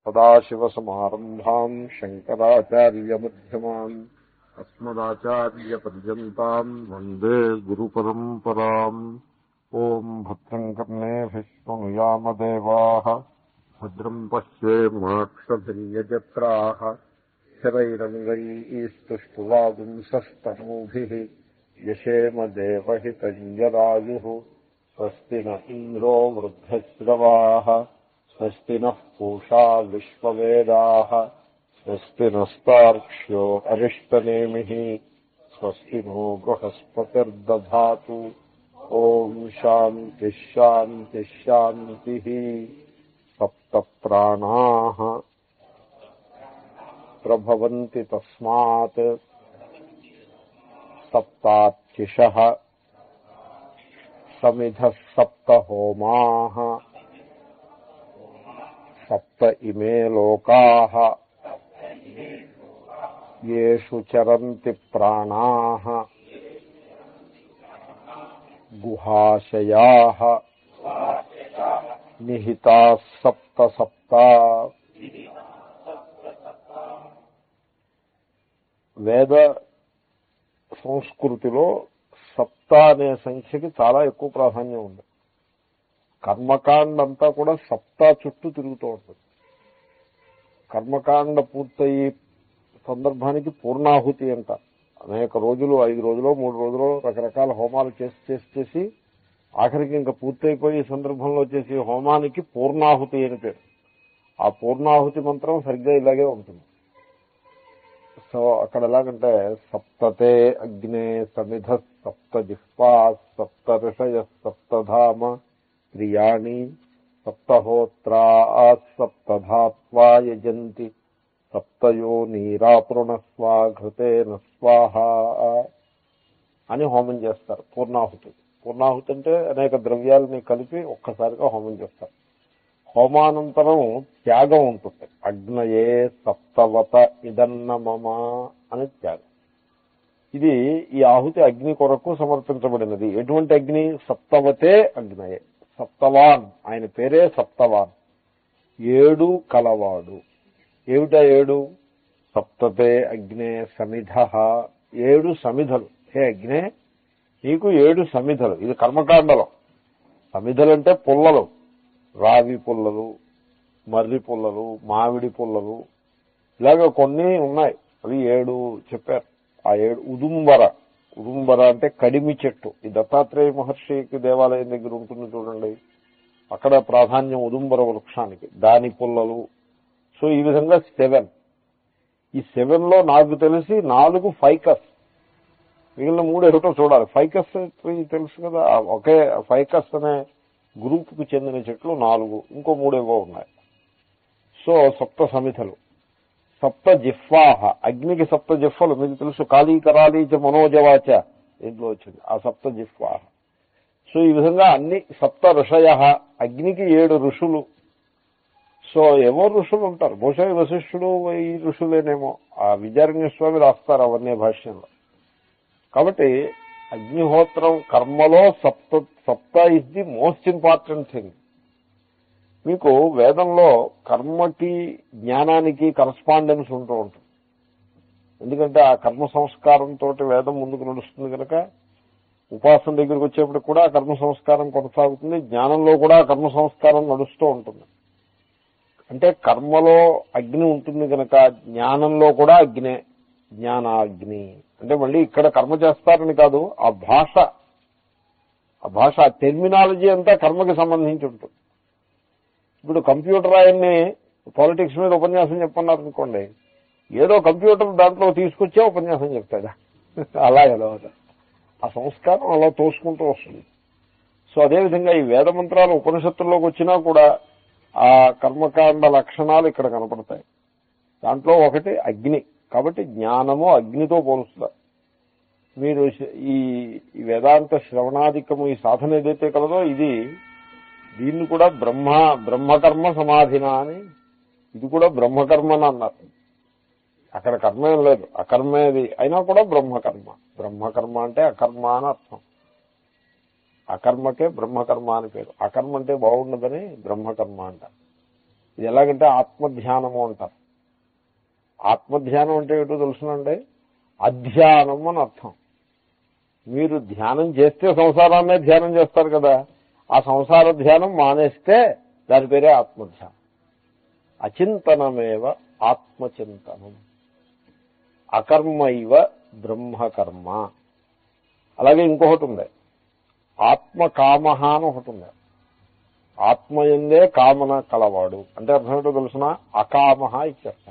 సదాశివసమారంభాం శంకరాచార్యమధ్యమాం అస్మదాచార్యపర్యంతాం వందే గురుపరంపరాం. ఓం భద్రం కర్ణేభిః శృణుయామదేవాః భద్రం పశ్యేమాక్షభిర్యజత్రాః స్థిరైరంగైస్తుష్టువాగుంసస్తనూభిః యశేమ దేవహితం యదాయుః. స్వస్తి న ఇంద్రో వృద్ధశ్రవాః స్వస్తి నః పూషా విశ్వవేదాః స్వస్తి నస్తార్క్ష్యో అరిష్టనేమిః స్వస్తి నో బృహస్పతిర్దధాతు. ఓం శాంతి శాంతి శాంతిః. సప్త ప్రాణాః ప్రభవంతి తస్మాత్ సప్తార్చిషః సమిధః సప్త హోమాః సప్త ఇమే లోకాః యేషు చరంతి ప్రాణాః గుహాశయాః నిహితాః సప్త సప్త. వేద సంస్కృతిలో సప్త అనే సంఖ్యకి చాలా ఎక్కువ ప్రాధాన్యం ఉంది. కర్మకాండ అంతా కూడా సప్తా చుట్టూ తిరుగుతూ ఉంటుంది. కర్మకాండ పూర్తయి సందర్భానికి పూర్ణాహుతి అంట. అనేక రోజులు, 5 రోజులు 3 రోజులు రకరకాల హోమాలు చేసి ఆఖరికి ఇంకా పూర్తయిపోయి సందర్భంలో చేసే హోమానికి పూర్ణాహుతి అని పేరు. ఆ పూర్ణాహుతి మంత్రం సరిగ్గా ఇలాగే ఉంటుంది. సో అక్కడ ఎలాగంటే సప్తతే అగ్నే సమిధ సప్త జిహ్వా సప్త ఋషయ సప్తధామ ప్రియాణి సప్తహోత్రా సప్తధాత్వా యజంతి సప్తయో నీరాపృణస్వా ఘృతేన స్వాహ అని హోమం చేస్తారు. పూర్ణాహుతి. పూర్ణాహుతి అంటే అనేక ద్రవ్యాలని కలిపి ఒక్కసారిగా హోమం చేస్తారు. హోమానంతరం త్యాగం ఉంటుంది. అగ్నయే సప్తవత ఇదన్న మమ అని త్యాగం. ఇది ఈ ఆహుతి అగ్ని కొరకు సమర్పించబడినది. ఎటువంటి అగ్ని? సప్తవతే అగ్నయే. సప్తవాన్, ఆయన పేరే సప్తవాన్, 7 కలవాడు. ఏమిటా 7? సప్తతే అగ్నే సమిధ, 7 సమిధలు. హే అగ్నే, నీకు 7 సమిధలు. ఇది కర్మకాండలో. సమిధలు అంటే పుల్లలు, రావి పుల్లలు, మర్రి పుల్లలు, మామిడి పుల్లలు, ఇలాగ కొన్ని ఉన్నాయి. అవి 7 చెప్పారు. ఆ 7 ఉదుంబర. ఉదుంబర అంటే కడిమి చెట్టు. ఈ దత్తాత్రేయ మహర్షికి దేవాలయం దగ్గర ఉంటుంది చూడండి, అక్కడ ప్రాధాన్యం ఉదుంబర వృక్షానికి. దాని పుల్లలు. సో ఈ విధంగా 7. ఈ 7లో నాకు తెలిసి 4 ఫైకస్, మిగిలిన 3 ఏమిటో చూడాలి. ఫైకస్ తెలుసు కదా, ఒకే ఫైకస్ అనే గ్రూప్ కు చెందిన చెట్లు 4, ఇంకో 3 ఏవో ఉన్నాయి. సో సప్త సమిధలు. సప్త జిహ్వాహ, అగ్నికి సప్త జిహ్వలు మీకు తెలుసు. కాళీ కరాళీచ మనోజవాచ దీంట్లో వచ్చింది ఆ సప్త జిహ్వాహ. సో ఈ విధంగా అన్ని. సప్త ఋషయ, అగ్నికి 7 ఋషులు. సో ఏవో ఋషులు ఉంటారు. బహుశా వశిష్ఠుడు ఈ ఋషులేనేమో. ఆ విద్యారణ్య స్వామి రాస్తారు అవన్నీ భాష్యంలో. కాబట్టి అగ్నిహోత్రం కర్మలో సప్త is the most important thing. మీకు వేదంలో కర్మకి జ్ఞానానికి కరస్పాండెన్స్ ఉంటూ ఉంటుంది. ఎందుకంటే ఆ కర్మ సంస్కారంతో వేదం ముందుకు నడుస్తుంది కనుక ఉపాసన దగ్గరికి వచ్చేప్పుడు కూడా కర్మ సంస్కారం కొనసాగుతుంది. జ్ఞానంలో కూడా కర్మ సంస్కారం నడుస్తూ ఉంటుంది. అంటే కర్మలో అగ్ని ఉంటుంది కనుక జ్ఞానంలో కూడా అగ్నే. జ్ఞానాగ్ని అంటే మళ్ళీ ఇక్కడ కర్మ చేస్తారని కాదు, ఆ భాష ఆ టెర్మినాలజీ అంతా కర్మకి సంబంధించి ఉంటుంది. ఇప్పుడు కంప్యూటర్ ఆయన్ని పాలిటిక్స్ మీద ఉపన్యాసం చెప్పన్నారనుకోండి, ఏదో కంప్యూటర్ దాంట్లో తీసుకొచ్చే ఉపన్యాసం చెప్తాడా? అలాగే ఆ సంస్కారం అలా తోసుకుంటూ వస్తుంది. సో అదేవిధంగా ఈ వేద మంత్రాలు ఉపనిషత్తుల్లోకి వచ్చినా కూడా ఆ కర్మకాండ లక్షణాలు ఇక్కడ కనపడతాయి. దాంట్లో ఒకటి అగ్ని. కాబట్టి జ్ఞానము అగ్నితో పోలుస్తారు. మీరు ఈ వేదాంత శ్రవణాధికము ఈ సాధన ఏదైతే కలదో దీన్ని కూడా బ్రహ్మకర్మ సమాధిన అని, ఇది కూడా బ్రహ్మకర్మని అన్నారు. అక్కడ కర్మ ఏం లేదు, అకర్మేది అయినా కూడా బ్రహ్మకర్మ. బ్రహ్మకర్మ అంటే అకర్మ అని అర్థం. అకర్మకే బ్రహ్మకర్మ అని పేరు. అకర్మ అంటే బాగుండదని బ్రహ్మకర్మ అంట. ఇది ఎలాగంటే ఆత్మధ్యానము అంటారు. ఆత్మధ్యానం అంటే ఏమిటో తెలుసునండి, అధ్యానం అని అర్థం. మీరు ధ్యానం చేస్తే సంసారాన్నే ధ్యానం చేస్తారు కదా, ఆ సంసార ధ్యానం మానేస్తే దాని పేరే ఆత్మధ్యానం. అచింతనమేవ ఆత్మచింతనం, అకర్మైవ బ్రహ్మకర్మ. అలాగే ఇంకొకటి ఉంది, ఆత్మకామహ అని ఒకటి ఉంది. ఆత్మయందే కామన కలవాడు అంటే అర్థం ఏంటో తెలుసిన, అకామహ ఇత్యర్థ.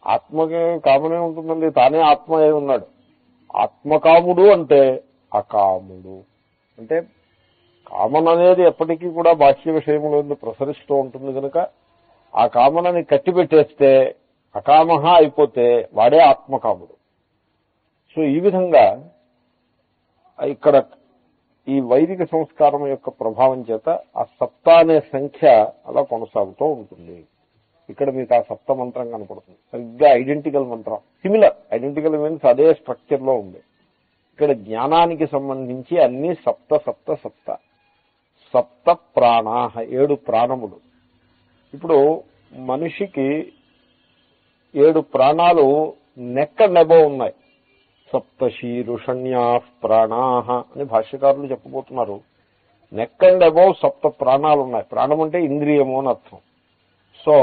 ఆత్మకి కామనే ఉంటుందండి, తానే ఆత్మ అయి ఉన్నాడు. ఆత్మకాముడు అంటే అకాముడు. అంటే కామన అనేది ఎప్పటికీ కూడా బాహ్య విషయములో ప్రసరిస్తూ ఉంటుంది కనుక ఆ కామనని కట్టిపెట్టేస్తే అకామహ అయిపోతే వాడే ఆత్మకాముడు. సో ఈ విధంగా ఇక్కడ ఈ వైదిక సంస్కారం యొక్క ప్రభావం చేత ఆ సప్త అనే సంఖ్య అలా కొనసాగుతూ ఉంటుంది. ఇక్కడ మీకు ఆ సప్త మంత్రం కనపడుతుంది, సరిగ్గా ఐడెంటికల్ మంత్రం, సిమిలర్. ఐడెంటికల్ మీన్స్ అదే స్ట్రక్చర్ లో ఉంది. ఇక్కడ జ్ఞానానికి సంబంధించి అన్ని సప్త సప్త సప్త సప్త ప్రాణాహ, 7 ప్రాణములు. ఇప్పుడు మనిషికి 7 ప్రాణాలు నెక్ అండ్ అబోవ్ ఉన్నాయి. సప్తశీరుషణ్యా ప్రాణాహ అని భాష్యకారులు చెప్పబోతున్నారు. నెక్ అండ్ అబోవ్ సప్త ప్రాణాలు ఉన్నాయి. ప్రాణం అంటే ఇంద్రియము అని అర్థం. సో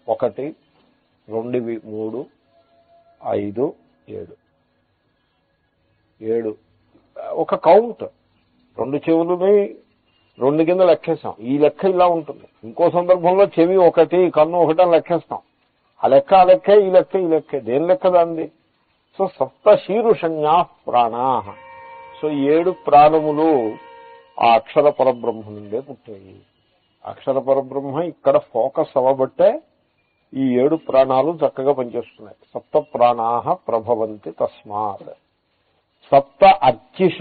1, 2, 3, 5, 7 ఒక కౌంట్. 2 చెవులని 2 కింద లెక్కేస్తాం. ఈ లెక్క ఇలా ఉంటుంది. ఇంకో సందర్భంలో చెవి 1, కన్ను 1 అని లెక్కేస్తాం. ఆ లెక్క ఆ లెక్కే, ఈ లెక్క ఈ లెక్కే. దేని లెక్క దాంది? సో సప్తశీరుషణ్యా ప్రాణాహ. సో 7 ప్రాణములు ఆ అక్షర పరబ్రహ్మ నుండే పుట్టాయి. అక్షర పరబ్రహ్మ ఇక్కడ ఫోకస్ అవ్వబట్టే ఈ 7 ప్రాణాలు చక్కగా పనిచేస్తున్నాయి. సప్త ప్రాణాహ ప్రభవంతి తస్మాత్. సప్త అర్చిష.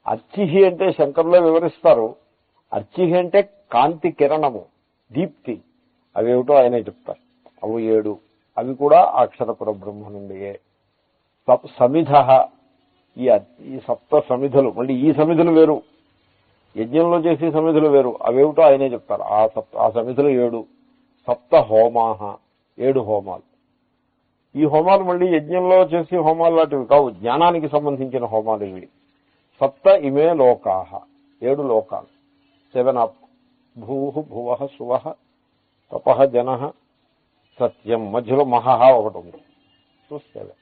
అర్చిహి అంటే శంకరులే వివరిస్తారు. అర్చిహి అంటే కాంతి కిరణము, దీప్తి. అవేమిటో ఆయనే చెప్తారు. అవి 7. అవి కూడా అక్షర పరబ్రహ్మ నుండియే. సమిధ. ఈ సప్త సమిధులు, మళ్ళీ ఈ సమిధులు వేరు, యజ్ఞంలో చేసే సమిధులు వేరు. అవేమిటో ఆయనే చెప్తారు. ఆ సమిధులు 7. సప్త హోమాహ, 7 హోమాలు. ఈ హోమాలు మళ్ళీ యజ్ఞంలో చేసే హోమాలు లాంటివి కావు, జ్ఞానానికి సంబంధించిన హోమాలు ఇవి. సప్త ఇమే లోకాహ, 7 లోకాలు. 7 అప్. భూ భువ సువ తప జన సత్యం, మధ్యలో మహహ ఒకటి ఉంది. సో 7.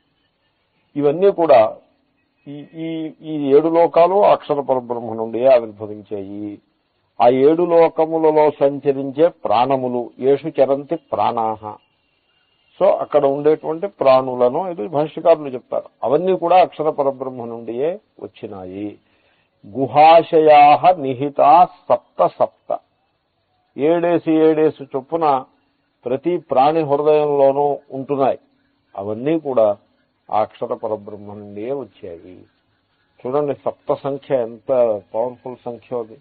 ఇవన్నీ కూడా ఈ 7 లోకాలు అక్షర పరబ్రహ్మ నుండి ఆవిర్భవించాయి. ఆ 7 లోకములలో సంచరించే ప్రాణములు, ఏషు చరంతి ప్రాణాహ. సో అక్కడ ఉండేటువంటి ప్రాణులను ఇది భాష్యకారులు చెప్తారు. అవన్నీ కూడా అక్షర పరబ్రహ్మ నుండియే వచ్చినాయి. గుహాశయా నిహితా సప్త సప్త. 7 చొప్పున ప్రతి ప్రాణి హృదయంలోనూ ఉంటున్నాయి. అవన్నీ కూడా ఆ అక్షర పరబ్రహ్మ నుండియే వచ్చాయి. చూడండి సప్త సంఖ్య ఎంత పవర్ఫుల్ సంఖ్య అది.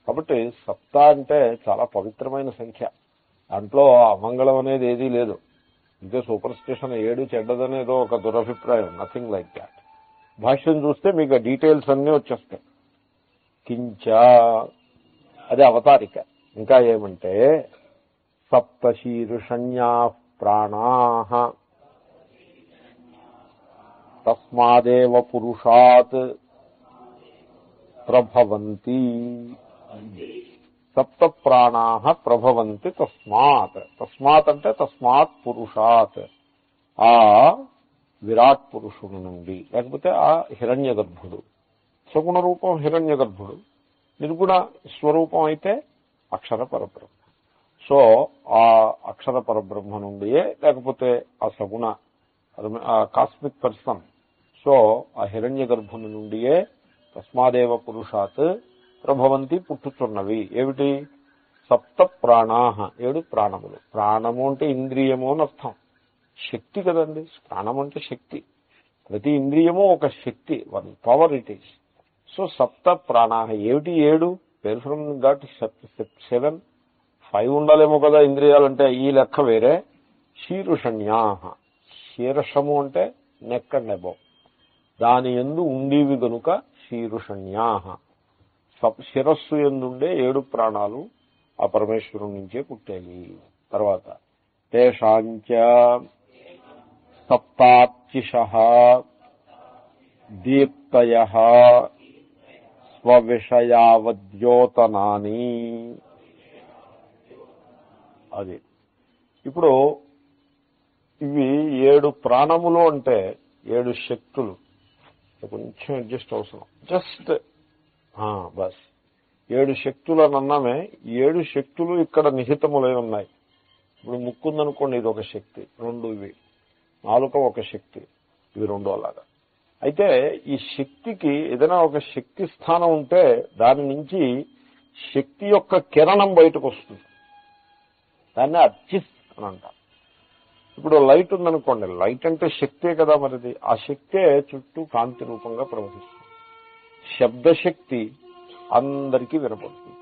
కాబట్టి సప్త అంటే చాలా పవిత్రమైన సంఖ్య. దాంట్లో అమంగళం అనేది ఏదీ లేదు. ఇంకా సూపర్ స్టిషన్ 7 చెడ్డదనేదో ఒక దురభిప్రాయం, నథింగ్ లైక్ దాట్. భాష్యం చూస్తే మీకు ఆ డీటెయిల్స్ అన్నీ వచ్చేస్తాయి. కించ, అది అవతారిక. ఇంకా ఏమంటే సప్తశీర్షణ్యా ప్రాణాః తస్మాదేవ పురుషాత్ ప్రభవంతి. సప్త ప్రాణాః ప్రభవంతి తస్మాత్. తస్మాత్ అంటే తస్మాత్ పురుషాత్, ఆ విరాట్ పురుషుడు నుండి, లేకపోతే ఆ హిరణ్య గర్భుడు. సగుణ రూపం హిరణ్య గర్భుడు, నిర్గుణ స్వరూపం అయితే అక్షర పరబ్రహ్మ. సో ఆ అక్షర పరబ్రహ్మ నుండియే, లేకపోతే ఆ సగుణ కాస్మిక్ పర్సన్, సో ఆ హిరణ్య గర్భుని నుండియే తస్మాదేవ పురుషాత్ ప్రభవంతి పుట్టుచున్నవి. ఏమిటి? సప్త ప్రాణాహ, 7 ప్రాణములు. ప్రాణము అంటే ఇంద్రియము అని అర్థం. శక్తి కదండి, ప్రాణం అంటే శక్తి. ప్రతి ఇంద్రియము ఒక శక్తి, 1 పవర్ ఇట్ ఈస్. సో సప్త ప్రాణాహ. ఏమిటి 7? Where from that 7? 5 ఉండాలేమో కదా ఇంద్రియాలంటే, ఈ లెక్క వేరే. శీరుషణ్యాహ, శీర్షము అంటే నెక్ అండ్ అబోవ్, దాని యందు ఉండేవి గనుక శీరుషణ్యాహ. శిరస్సు ఎందుండే 7 ప్రాణాలు ఆ పరమేశ్వరుడి నుంచే పుట్టాయి. తర్వాత తేషాంచ సప్తార్చిషః దీప్తయః స్వవిషయావద్యోతనాని. అది ఇప్పుడు ఇవి 7 ప్రాణములు అంటే 7 శక్తులు. కొంచెం అడ్జస్ట్ అవసరం, జస్ట్ బస్ 7 శక్తులు అని అన్నామే. 7 శక్తులు ఇక్కడ నిహితములై ఉన్నాయి. ఇప్పుడు ముక్కుందనుకోండి, ఇది ఒక శక్తి, 2 ఇవి, నాలుక ఒక శక్తి, ఇవి 2 అలాగా. అయితే ఈ శక్తికి ఏదైనా ఒక శక్తి స్థానం ఉంటే దాని నుంచి శక్తి యొక్క కిరణం బయటకు వస్తుంది. దాన్ని అర్చిస్ అని అంటారు. ఇప్పుడు లైట్ ఉందనుకోండి, లైట్ అంటే శక్తే కదా మరిది. ఆ శక్తే చుట్టూ కాంతి రూపంగా ప్రవహిస్తుంది. శబ్దశక్తి అందరికీ వినపడుతుంది.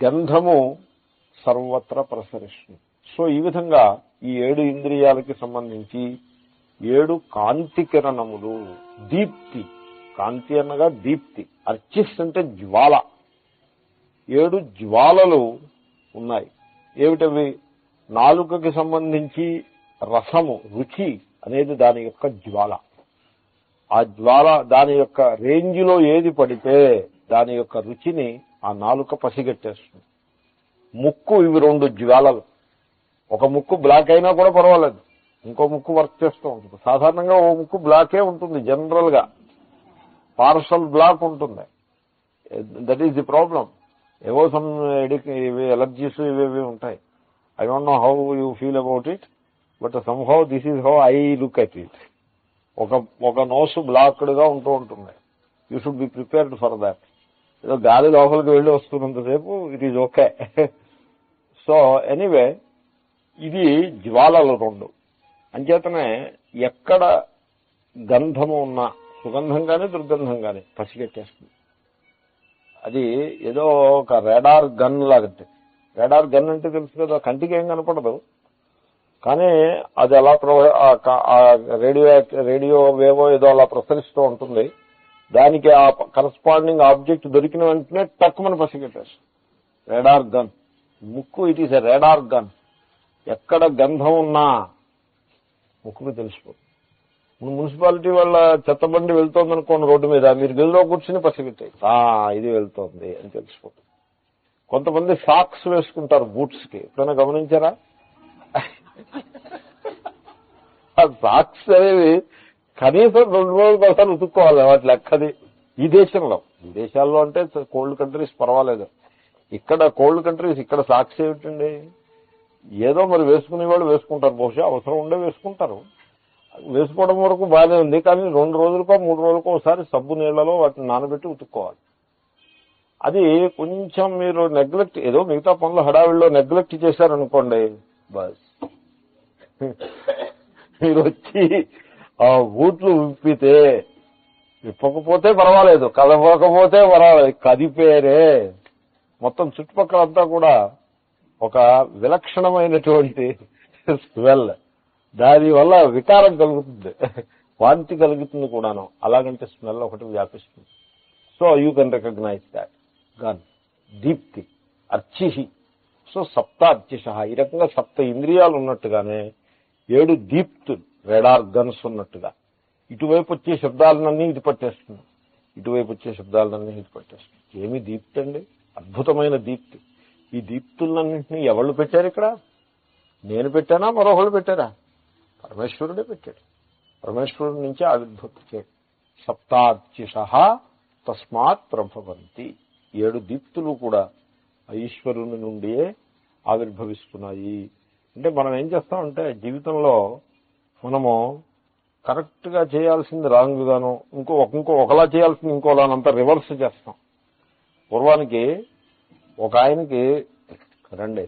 గంధము సర్వత్రా ప్రసరిస్తుంది. సో ఈ విధంగా ఈ 7 ఇంద్రియాలకి సంబంధించి 7 కాంతి కిరణములు. దీప్తి, కాంతి అనగా దీప్తి. అర్చిస్ అంటే జ్వాల. 7 జ్వాలలు ఉన్నాయి. ఏమిటవి? నాలుకకి సంబంధించి రసము, రుచి అనేది దాని యొక్క జ్వాల. ఆ జ్వాల దాని యొక్క రేంజ్లో ఏది పడితే దాని యొక్క రుచిని ఆ నాలుక పసిగట్టేస్తుంది. ముక్కు, ఇవి 2 జ్వాలలు. ఒక ముక్కు బ్లాక్ అయినా కూడా పర్వాలేదు, ఇంకో ముక్కు వర్క్ చేస్తూ ఉంటుంది. సాధారణంగా ఓ ముక్కు బ్లాకే ఉంటుంది, జనరల్ గా పార్షల్ బ్లాక్ ఉంటుంది. That is the problem. ఏవో సమ్ ఎలర్జీస్ ఇవేవి ఉంటాయి. I don't know how you feel about it, but somehow this is how I look at it. ఒక నోసు బ్లాక్డ్ గా ఉంటూ ఉంటుంది. You should be prepared for that. ఏదో గాలి లోపలికి వెళ్ళి వస్తున్నంతసేపు it is okay. So anyway, ఇది జ్వాలలు 2. అంచేతనే ఎక్కడ గంధము ఉన్నా, సుగంధం కానీ దుర్గంధం కానీ పసిగట్టేస్తుంది. అది ఏదో ఒక రాడార్ గన్ లాగంటే. రాడార్ గన్ అంటే తెలుసు కదా, కంటికి ఏం కనపడదు, కానీ అది అలా రేడియో వేవో ఏదో అలా ప్రసరిస్తూ ఉంటుంది. దానికి ఆ కరస్పాండింగ్ ఆబ్జెక్ట్ దొరికిన వెంటనే తక్కువని పసిగట్టేస్తుంది. Radar gun. ముక్కు, it is a radar gun. ఎక్కడ గంధం ఉన్నా ముక్కుకు తెలిసిపోతుంది. మున్సిపాలిటీ వాళ్ళ చెత్తబండి వెళ్తోందనుకోండి రోడ్డు మీద, మీరు గదిలో కూర్చుని పసిగట్టాయి, ఇది వెళ్తోంది అని తెలిసిపోతుంది. కొంతమంది సాక్స్ వేసుకుంటారు బూట్స్ కి, ఎప్పుడైనా గమనించారా? ఆ సాక్స్ అనేవి కనీసం 2 రోజులకు ఒకసారి ఉతుక్కోవాలి వాటి లెక్కది. ఈ దేశాల్లో అంటే కోల్డ్ కంట్రీస్ పర్వాలేదు. ఇక్కడ కోల్డ్ కంట్రీస్, ఇక్కడ సాక్స్ ఏమిటండి? ఏదో మరి వేసుకునే వాళ్ళు వేసుకుంటారు, బహుశా అవసరం ఉండే వేసుకుంటారు. వేసుకోవడం వరకు బాగానే ఉంది, కానీ 2 రోజులకో 3 రోజులకో ఒకసారి సబ్బు నీళ్లలో వాటిని నానబెట్టి ఉతుక్కోవాలి. అది కొంచెం మీరు నెగ్లెక్ట్, ఏదో మిగతా పనులు హడావిడిలో నెగ్లెక్ట్ చేశారనుకోండి, బస్ మీరు వచ్చి ఆ బూట్లు విప్పితే, విప్పకపోతే పర్వాలేదు, కదపకపోతే పర్వాలేదు, కదిపేరే మొత్తం చుట్టుపక్కలంతా కూడా ఒక విలక్షణమైనటువంటి స్మెల్. దానివల్ల వికారం కలుగుతుంది, వాంతి కలుగుతుంది కూడాను. అలాగంటే స్మెల్ ఒకటి వ్యాపిస్తుంది. So you can recognise that. Gun, దీప్తి, అర్చిహి. సో సప్త అర్చిష. ఈ రకంగా 7 ఇంద్రియాలు ఉన్నట్టుగానే 7 దీప్తులు, రెడార్ గన్స్ ఉన్నట్టుగా. ఇటువైపు వచ్చే శబ్దాలన్నీ ఇది పట్టేస్తుంది, ఇటువైపు వచ్చే శబ్దాలన్నీ ఇది పట్టేస్తుంది. ఏమి దీప్తి అండి, అద్భుతమైన దీప్తి. ఈ దీప్తులన్నింటినీ ఎవళ్ళు పెట్టారు ఇక్కడ? నేను పెట్టానా, మరొకళ్ళు పెట్టారా? పరమేశ్వరుడే పెట్టాడు. పరమేశ్వరుడి నుంచి ఆవిర్భవించాడు. సప్తార్చిష తస్మాత్ ప్రభవంతి. 7 దీప్తులు కూడా ఈశ్వరుని నుండియే ఆవిర్భవిస్తున్నాయి. అంటే మనం ఏం చేస్తామంటే జీవితంలో మనము కరెక్ట్ గా చేయాల్సింది రాంగ్ గాను, ఒకలా చేయాల్సింది ఇంకోలానంతా రివర్స్ చేస్తాం. పూర్వానికి ఒక ఆయనకి రండి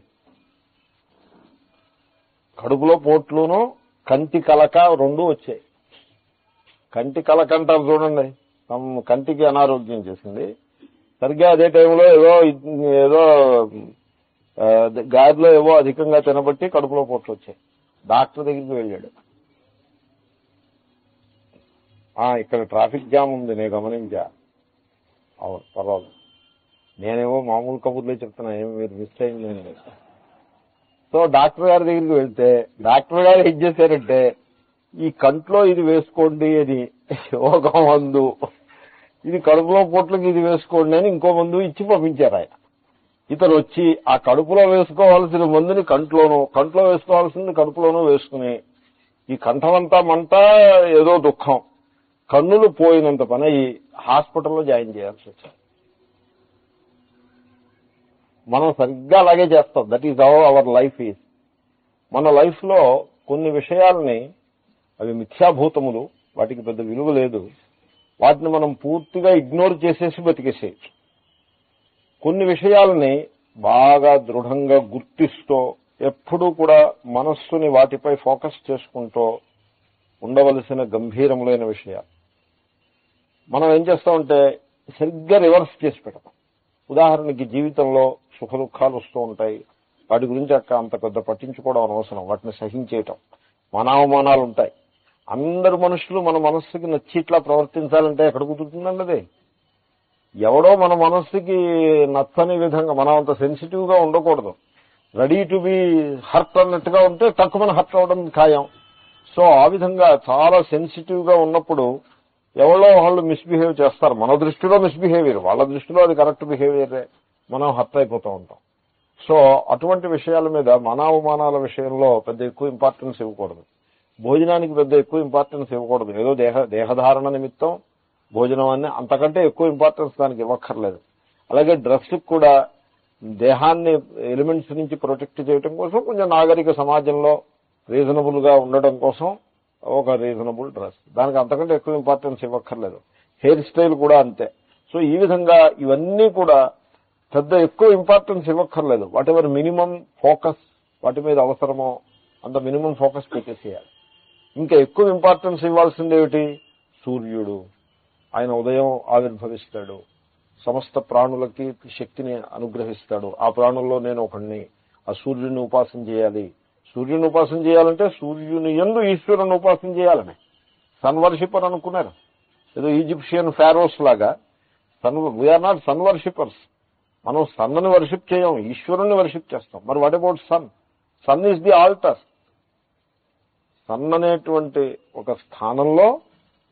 కడుపులో పోట్లును కంటి కలక 2 వచ్చాయి. కంటి కలక అంటారు చూడండి, కంటికి అనారోగ్యం చేసింది. సరిగ్గా అదే టైంలో ఏదో గాడిలో ఏవో అధికంగా తినబట్టి కడుపులో పోట్లు వచ్చాయి. డాక్టర్ దగ్గరికి వెళ్ళాడు. ఇక్కడ ట్రాఫిక్ జామ్ ఉంది, నేను గమనించా. అవును, పర్వాలేదు. నేనేమో మామూలు కబుర్లే చెప్తున్నా, ఏమి మీరు మిస్ అయింది లేదు. సో డాక్టర్ గారి దగ్గరికి వెళ్తే డాక్టర్ గారు ఏం చేశారంటే, ఈ కంట్లో ఇది వేసుకోండి అని ఒక మందు, ఇది కడుపులో పొట్లకి ఇది వేసుకోండి అని ఇంకో మందు ఇచ్చి పంపించారు ఆయన. ఇతను వచ్చి ఆ కడుపులో వేసుకోవాల్సిన మందుని కంట్లో వేసుకోవాల్సింది కడుపులోనూ వేసుకుని ఈ కంఠమంతా మంట, ఏదో దుఃఖం, కన్నులు పోయినంత పని అయ్యి హాస్పిటల్లో జాయిన్ చేయాల్సి వచ్చింది. మనం సరిగ్గా అలాగే చేస్తాం. That is how our life is. మన లైఫ్ లో కొన్ని విషయాల్ని, అవి మిథ్యాభూతములు, వాటికి పెద్ద విలువ లేదు, వాటిని మనం పూర్తిగా ఇగ్నోర్ చేసేసి బతికేసేయచ్చు. కొన్ని విషయాలని బాగా దృఢంగా గుర్తిస్తూ ఎప్పుడూ కూడా మనస్సుని వాటిపై ఫోకస్ చేసుకుంటూ ఉండవలసిన గంభీరములైన విషయాలు మనం ఏం చేస్తామంటే సరిగ్గా రివర్స్ చేసి పెడతాం. ఉదాహరణకి జీవితంలో సుఖ దుఃఖాలు వస్తూ ఉంటాయి, వాటి గురించి అంత పెద్ద పట్టించుకోవడం అనవసరం, వాటిని సహించేయటం. మానవమానాలు ఉంటాయి. అందరు మనుషులు మన మనస్సుకి నచ్చి ఇట్లా ప్రవర్తించాలంటే ఎక్కడ కుదురుతుందండి? అది ఎవడో మన మనస్సుకి నచ్చని విధంగా మనం అంత సెన్సిటివ్ గా ఉండకూడదు. రెడీ టు బి హర్ట్ అన్నట్టుగా ఉంటే తక్కువ హర్ట్ అవడం ఖాయం. సో ఆ విధంగా చాలా సెన్సిటివ్ గా ఉన్నప్పుడు ఎవరో వాళ్ళు మిస్బిహేవ్ చేస్తారు. మన దృష్టిలో మిస్బిహేవియర్, వాళ్ళ దృష్టిలో అది కరెక్ట్ బిహేవియరే, మనం హర్ట్ అయిపోతూ ఉంటాం. సో అటువంటి విషయాల మీద, మానవమానాల విషయంలో పెద్ద ఎక్కువ ఇంపార్టెన్స్ ఇవ్వకూడదు. భోజనానికి పెద్ద ఎక్కువ ఇంపార్టెన్స్ ఇవ్వకూడదు. ఏదో దేహధారణ నిమిత్తం భోజనం అని, అంతకంటే ఎక్కువ ఇంపార్టెన్స్ దానికి ఇవ్వక్కర్లేదు. అలాగే డ్రెస్కి కూడా దేహాన్ని ఎలిమెంట్స్ నుంచి ప్రొటెక్ట్ చేయడం కోసం కొంచెం నాగరిక సమాజంలో రీజనబుల్ గా ఉండడం కోసం ఒక రీజనబుల్ డ్రెస్, దానికి అంతకంటే ఎక్కువ ఇంపార్టెన్స్ ఇవ్వక్కర్లేదు. హెయిర్ స్టైల్ కూడా అంతే. సో ఈ విధంగా ఇవన్నీ కూడా పెద్ద ఎక్కువ ఇంపార్టెన్స్ ఇవ్వక్కర్లేదు. వాట్ ఎవర్ మినిమం ఫోకస్ వాటి మీద అవసరమో అంత మినిమం ఫోకస్ పెట్టేసేయాలి. ఇంకా ఎక్కువ ఇంపార్టెన్స్ ఇవ్వాల్సింది ఏమిటి? సూర్యుడు. ఆయన ఉదయం ఆవిర్భవిస్తాడు, సమస్త ప్రాణులకి శక్తిని అనుగ్రహిస్తాడు. ఆ ప్రాణుల్లో నేను ఒకడిని. ఆ సూర్యుడిని ఉపాసన చేయాలి. సూర్యుని ఉపాసన చేయాలంటే సూర్యుని యందు ఈశ్వరుని ఉపాసన చేయాలని సన్ వర్షిపర్ అనుకున్నారు. ఏదో ఈజిప్షియన్ ఫారోస్ లాగా వీఆర్ నాట్ సన్ వర్షిపర్స్. మనం సన్ను వర్షిప్ చేయం, ఈశ్వరుణ్ణి వర్షిప్ చేస్తాం. మరి what about sun? Sun is the altar. Sun అనేటువంటి ఒక స్థానంలో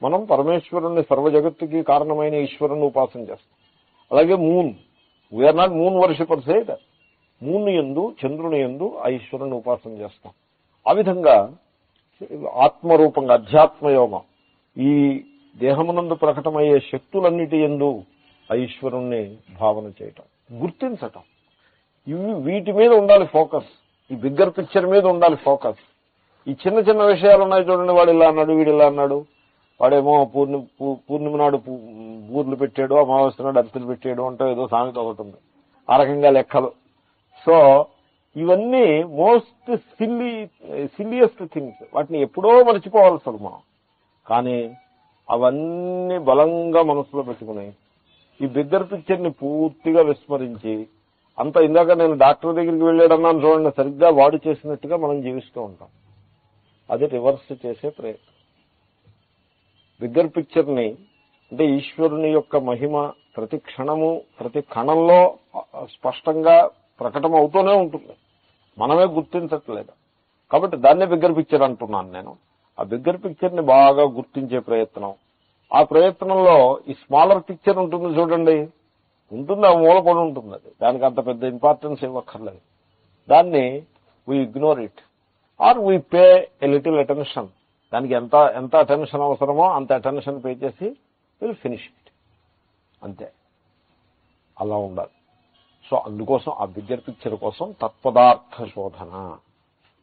మనం పరమేశ్వరుణ్ణి, సర్వ జగత్తుకి కారణమైన ఈశ్వరుణ్ణి ఉపాసన చేస్తాం. అలాగే moon, we're not moon worshippers అయితే మూన్ యందు, చంద్రుని యందు ఆ ఈశ్వరుణ్ణి ఉపాసన చేస్తాం. ఆ విధంగా ఆత్మరూపంగా అధ్యాత్మయోగం, ఈ దేహమునందు ప్రకటమయ్యే శక్తులన్నిటి యందు ఆ ఈశ్వరుణ్ణి భావన చేయటం, గుర్తించటం, వీటి మీద ఉండాలి ఫోకస్. ఈ బిగ్గర్ పిక్చర్ మీద ఉండాలి ఫోకస్. ఈ చిన్న చిన్న విషయాలు ఉన్నాయి చూడండి, వాడు ఇలా అన్నాడు, వీడు ఇలా అన్నాడు, వాడేమో పూర్ణిమ నాడు బూర్లు పెట్టాడు, అమావాస్య నాడు అరిసెలు పెట్టాడు అంటే ఏదో సామెత ఒకటి ఉంది. ఆ రకంగా లెక్కలు. సో ఇవన్నీ మోస్ట్ సిల్లియస్ట్ థింగ్స్. వాటిని ఎప్పుడో మర్చిపోవాల్సి మనం. కానీ అవన్నీ బలంగా మనసులో పెట్టుకుని ఈ బిగ్గర్ పిక్చర్ ని పూర్తిగా విస్మరించి, అంత ఇందాక నేను డాక్టర్ దగ్గరికి వెళ్ళాడన్నాను చూడండి, సరిగ్గా వాడు చేసినట్టుగా మనం జీవిస్తూ ఉంటాం. అది రివర్స్ చేసే ప్రయత్నం. బిగ్గర్ పిక్చర్ ని, అంటే ఈశ్వరుని యొక్క మహిమ ప్రతి క్షణము ప్రతి కణంలో స్పష్టంగా ప్రకటన అవుతూనే ఉంటుంది, మనమే గుర్తించట్లేదు. కాబట్టి దాన్నే బిగ్గర్ పిక్చర్ అంటున్నాను నేను. ఆ బిగ్గర్ పిక్చర్ ని బాగా గుర్తించే ప్రయత్నం. ఆ ప్రయత్నంలో ఈ స్మాలర్ పిక్చర్ ఉంటుంది చూడండి, ఉంటుంది, ఆ మూలపడి ఉంటుంది. అది దానికి అంత పెద్ద ఇంపార్టెన్స్ ఇవ్వక్కర్లేదు. దాన్ని we ignore it or we pay a little attention. దానికి ఎంత అటెన్షన్ అవసరమో అంత అటెన్షన్ పే చేసి విల్ ఫినిష్ ఇట్, అంతే. అలా ఉండాలి. సో అందుకోసం ఆ బిగ్గర్ పిక్చర్ కోసం తత్పదార్థ శోధన.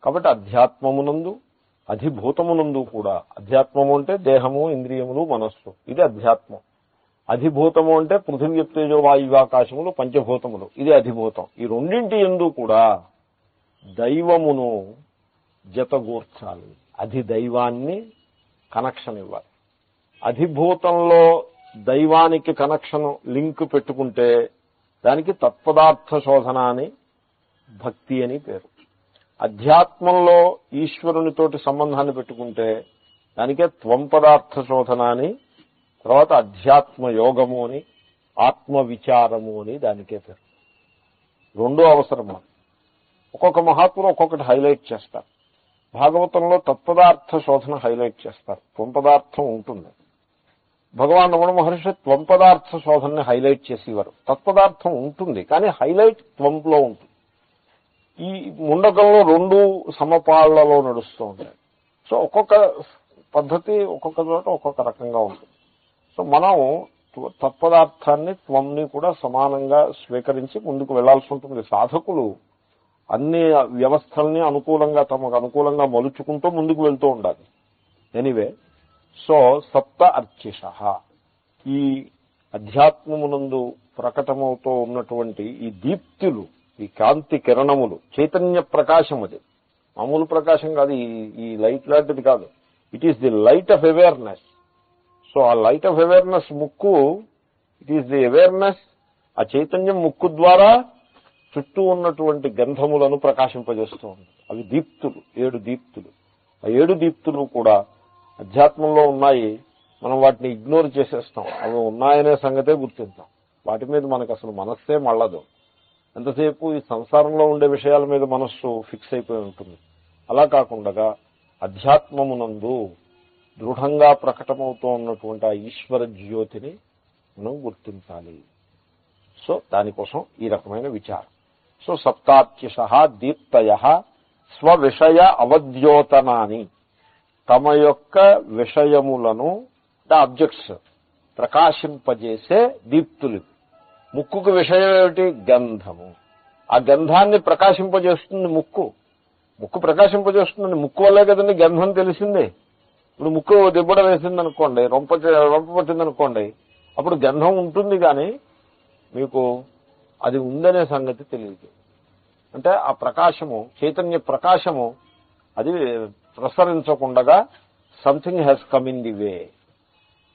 కాబట్టి అధ్యాత్మమునందు, అధిభూతమునందు కూడా, అధ్యాత్మము అంటే దేహము, ఇంద్రియములు, మనస్సు, ఇది అధ్యాత్మం. అధిభూతము అంటే పృథివీ, తేజో, వాయువాకాశములు, పంచభూతములు, ఇది అధిభూతం. ఈ రెండింటి యందు కూడా దైవమును జతగూర్చాలి. అధిదైవాన్ని కనెక్షన్ ఇవ్వాలి. అధిభూతంలో దైవానికి కనెక్షన్ లింక్ పెట్టుకుంటే దానికి తత్పదార్థ శోధన అని, భక్తి అని పేరు. అధ్యాత్మంలో ఈశ్వరునితోటి సంబంధాన్ని పెట్టుకుంటే దానికే త్వం పదార్థ శోధన అని, తర్వాత అధ్యాత్మ యోగము అని, ఆత్మవిచారము అని దానికే పేరు. రెండూ అవసరమా. ఒక్కొక్క మహాత్ములు ఒక్కొక్కటి హైలైట్ చేస్తారు. భాగవతంలో తత్పదార్థ శోధన హైలైట్ చేస్తారు. త్వంపదార్థం ఉంటుంది. భగవాన్ రమణ మహర్షి త్వంపదార్థ శోధనని హైలైట్ చేసేవారు. తత్పదార్థం ఉంటుంది కానీ హైలైట్ త్వంలో ఉంటుంది. ఈ ముండకంలో రెండు సమపాళ్లలో నడుస్తూ ఉంటాయి. సో ఒక్కొక్క పద్ధతి ఒక్కొక్క చోట ఒక్కొక్క రకంగా ఉంటుంది. సో మనం తత్పదార్థాన్ని త్వంని కూడా సమానంగా స్వీకరించి ముందుకు వెళ్లాల్సి ఉంటుంది. సాధకులు అన్ని వ్యవస్థల్ని అనుకూలంగా తమకు అనుకూలంగా మలుచుకుంటూ ముందుకు వెళ్తూ ఉండాలి. ఎనీవే, సో సప్త అర్చిష, ఈ అధ్యాత్మమునందు ప్రకటమవుతూ ఉన్నటువంటి ఈ దీప్తులు, ఈ కాంతి కిరణములు, చైతన్య ప్రకాశం, అది మామూలు ప్రకాశం కాదు, ఈ లైట్ లాంటిది కాదు. It is the light of awareness. So ఆ లైట్ ఆఫ్ అవేర్నెస్ ముక్కు, ఇట్ ఈస్ ది అవేర్నెస్, ఆ చైతన్యం ముక్కు ద్వారా చుట్టూ ఉన్నటువంటి గంధములను ప్రకాశింపజేస్తూ ఉంది. అవి దీప్తులు, 7 దీప్తులు. ఆ 7 దీప్తులు కూడా అధ్యాత్మంలో ఉన్నాయి. మనం వాటిని ఇగ్నోర్ చేసేస్తాం. అవి ఉన్నాయనే సంగతే గుర్తించాం. వాటి మీద మనకు అసలు మనస్సే మళ్ళదు. ఎంతసేపు ఈ సంసారంలో ఉండే విషయాల మీద మనస్సు ఫిక్స్ అయిపోయి ఉంటుంది. అలా కాకుండా అధ్యాత్మమునందు దృఢంగా ప్రకటమవుతూ ఉన్నటువంటి ఆ ఈశ్వర జ్యోతిని మనం గుర్తించాలి. సో దానికోసం ఈ రకమైన విచారం. సో సప్తార్చిష దీప్తయ స్వవిషయ అవద్యోతనాని, తమ యొక్క విషయములను, ఆబ్జెక్ట్స్ ప్రకాశింపజేసే దీప్తులు. ముక్కుకు విషయం ఏమిటి? గంధము. ఆ గంధాన్ని ప్రకాశింపజేస్తుంది ముక్కు. ముక్కు ప్రకాశింపజేస్తుంది. ముక్కు వల్లే కదండి గంధం తెలిసిందే. ఇప్పుడు ముక్కు దిబ్బడ వేసిందనుకోండి, రొంప పట్టిందనుకోండి, అప్పుడు గంధం ఉంటుంది కానీ మీకు అది ఉందనే సంగతి తెలియదు. అంటే ఆ ప్రకాశము, చైతన్య ప్రకాశము, అది ప్రసరించకుండా something has come in the way.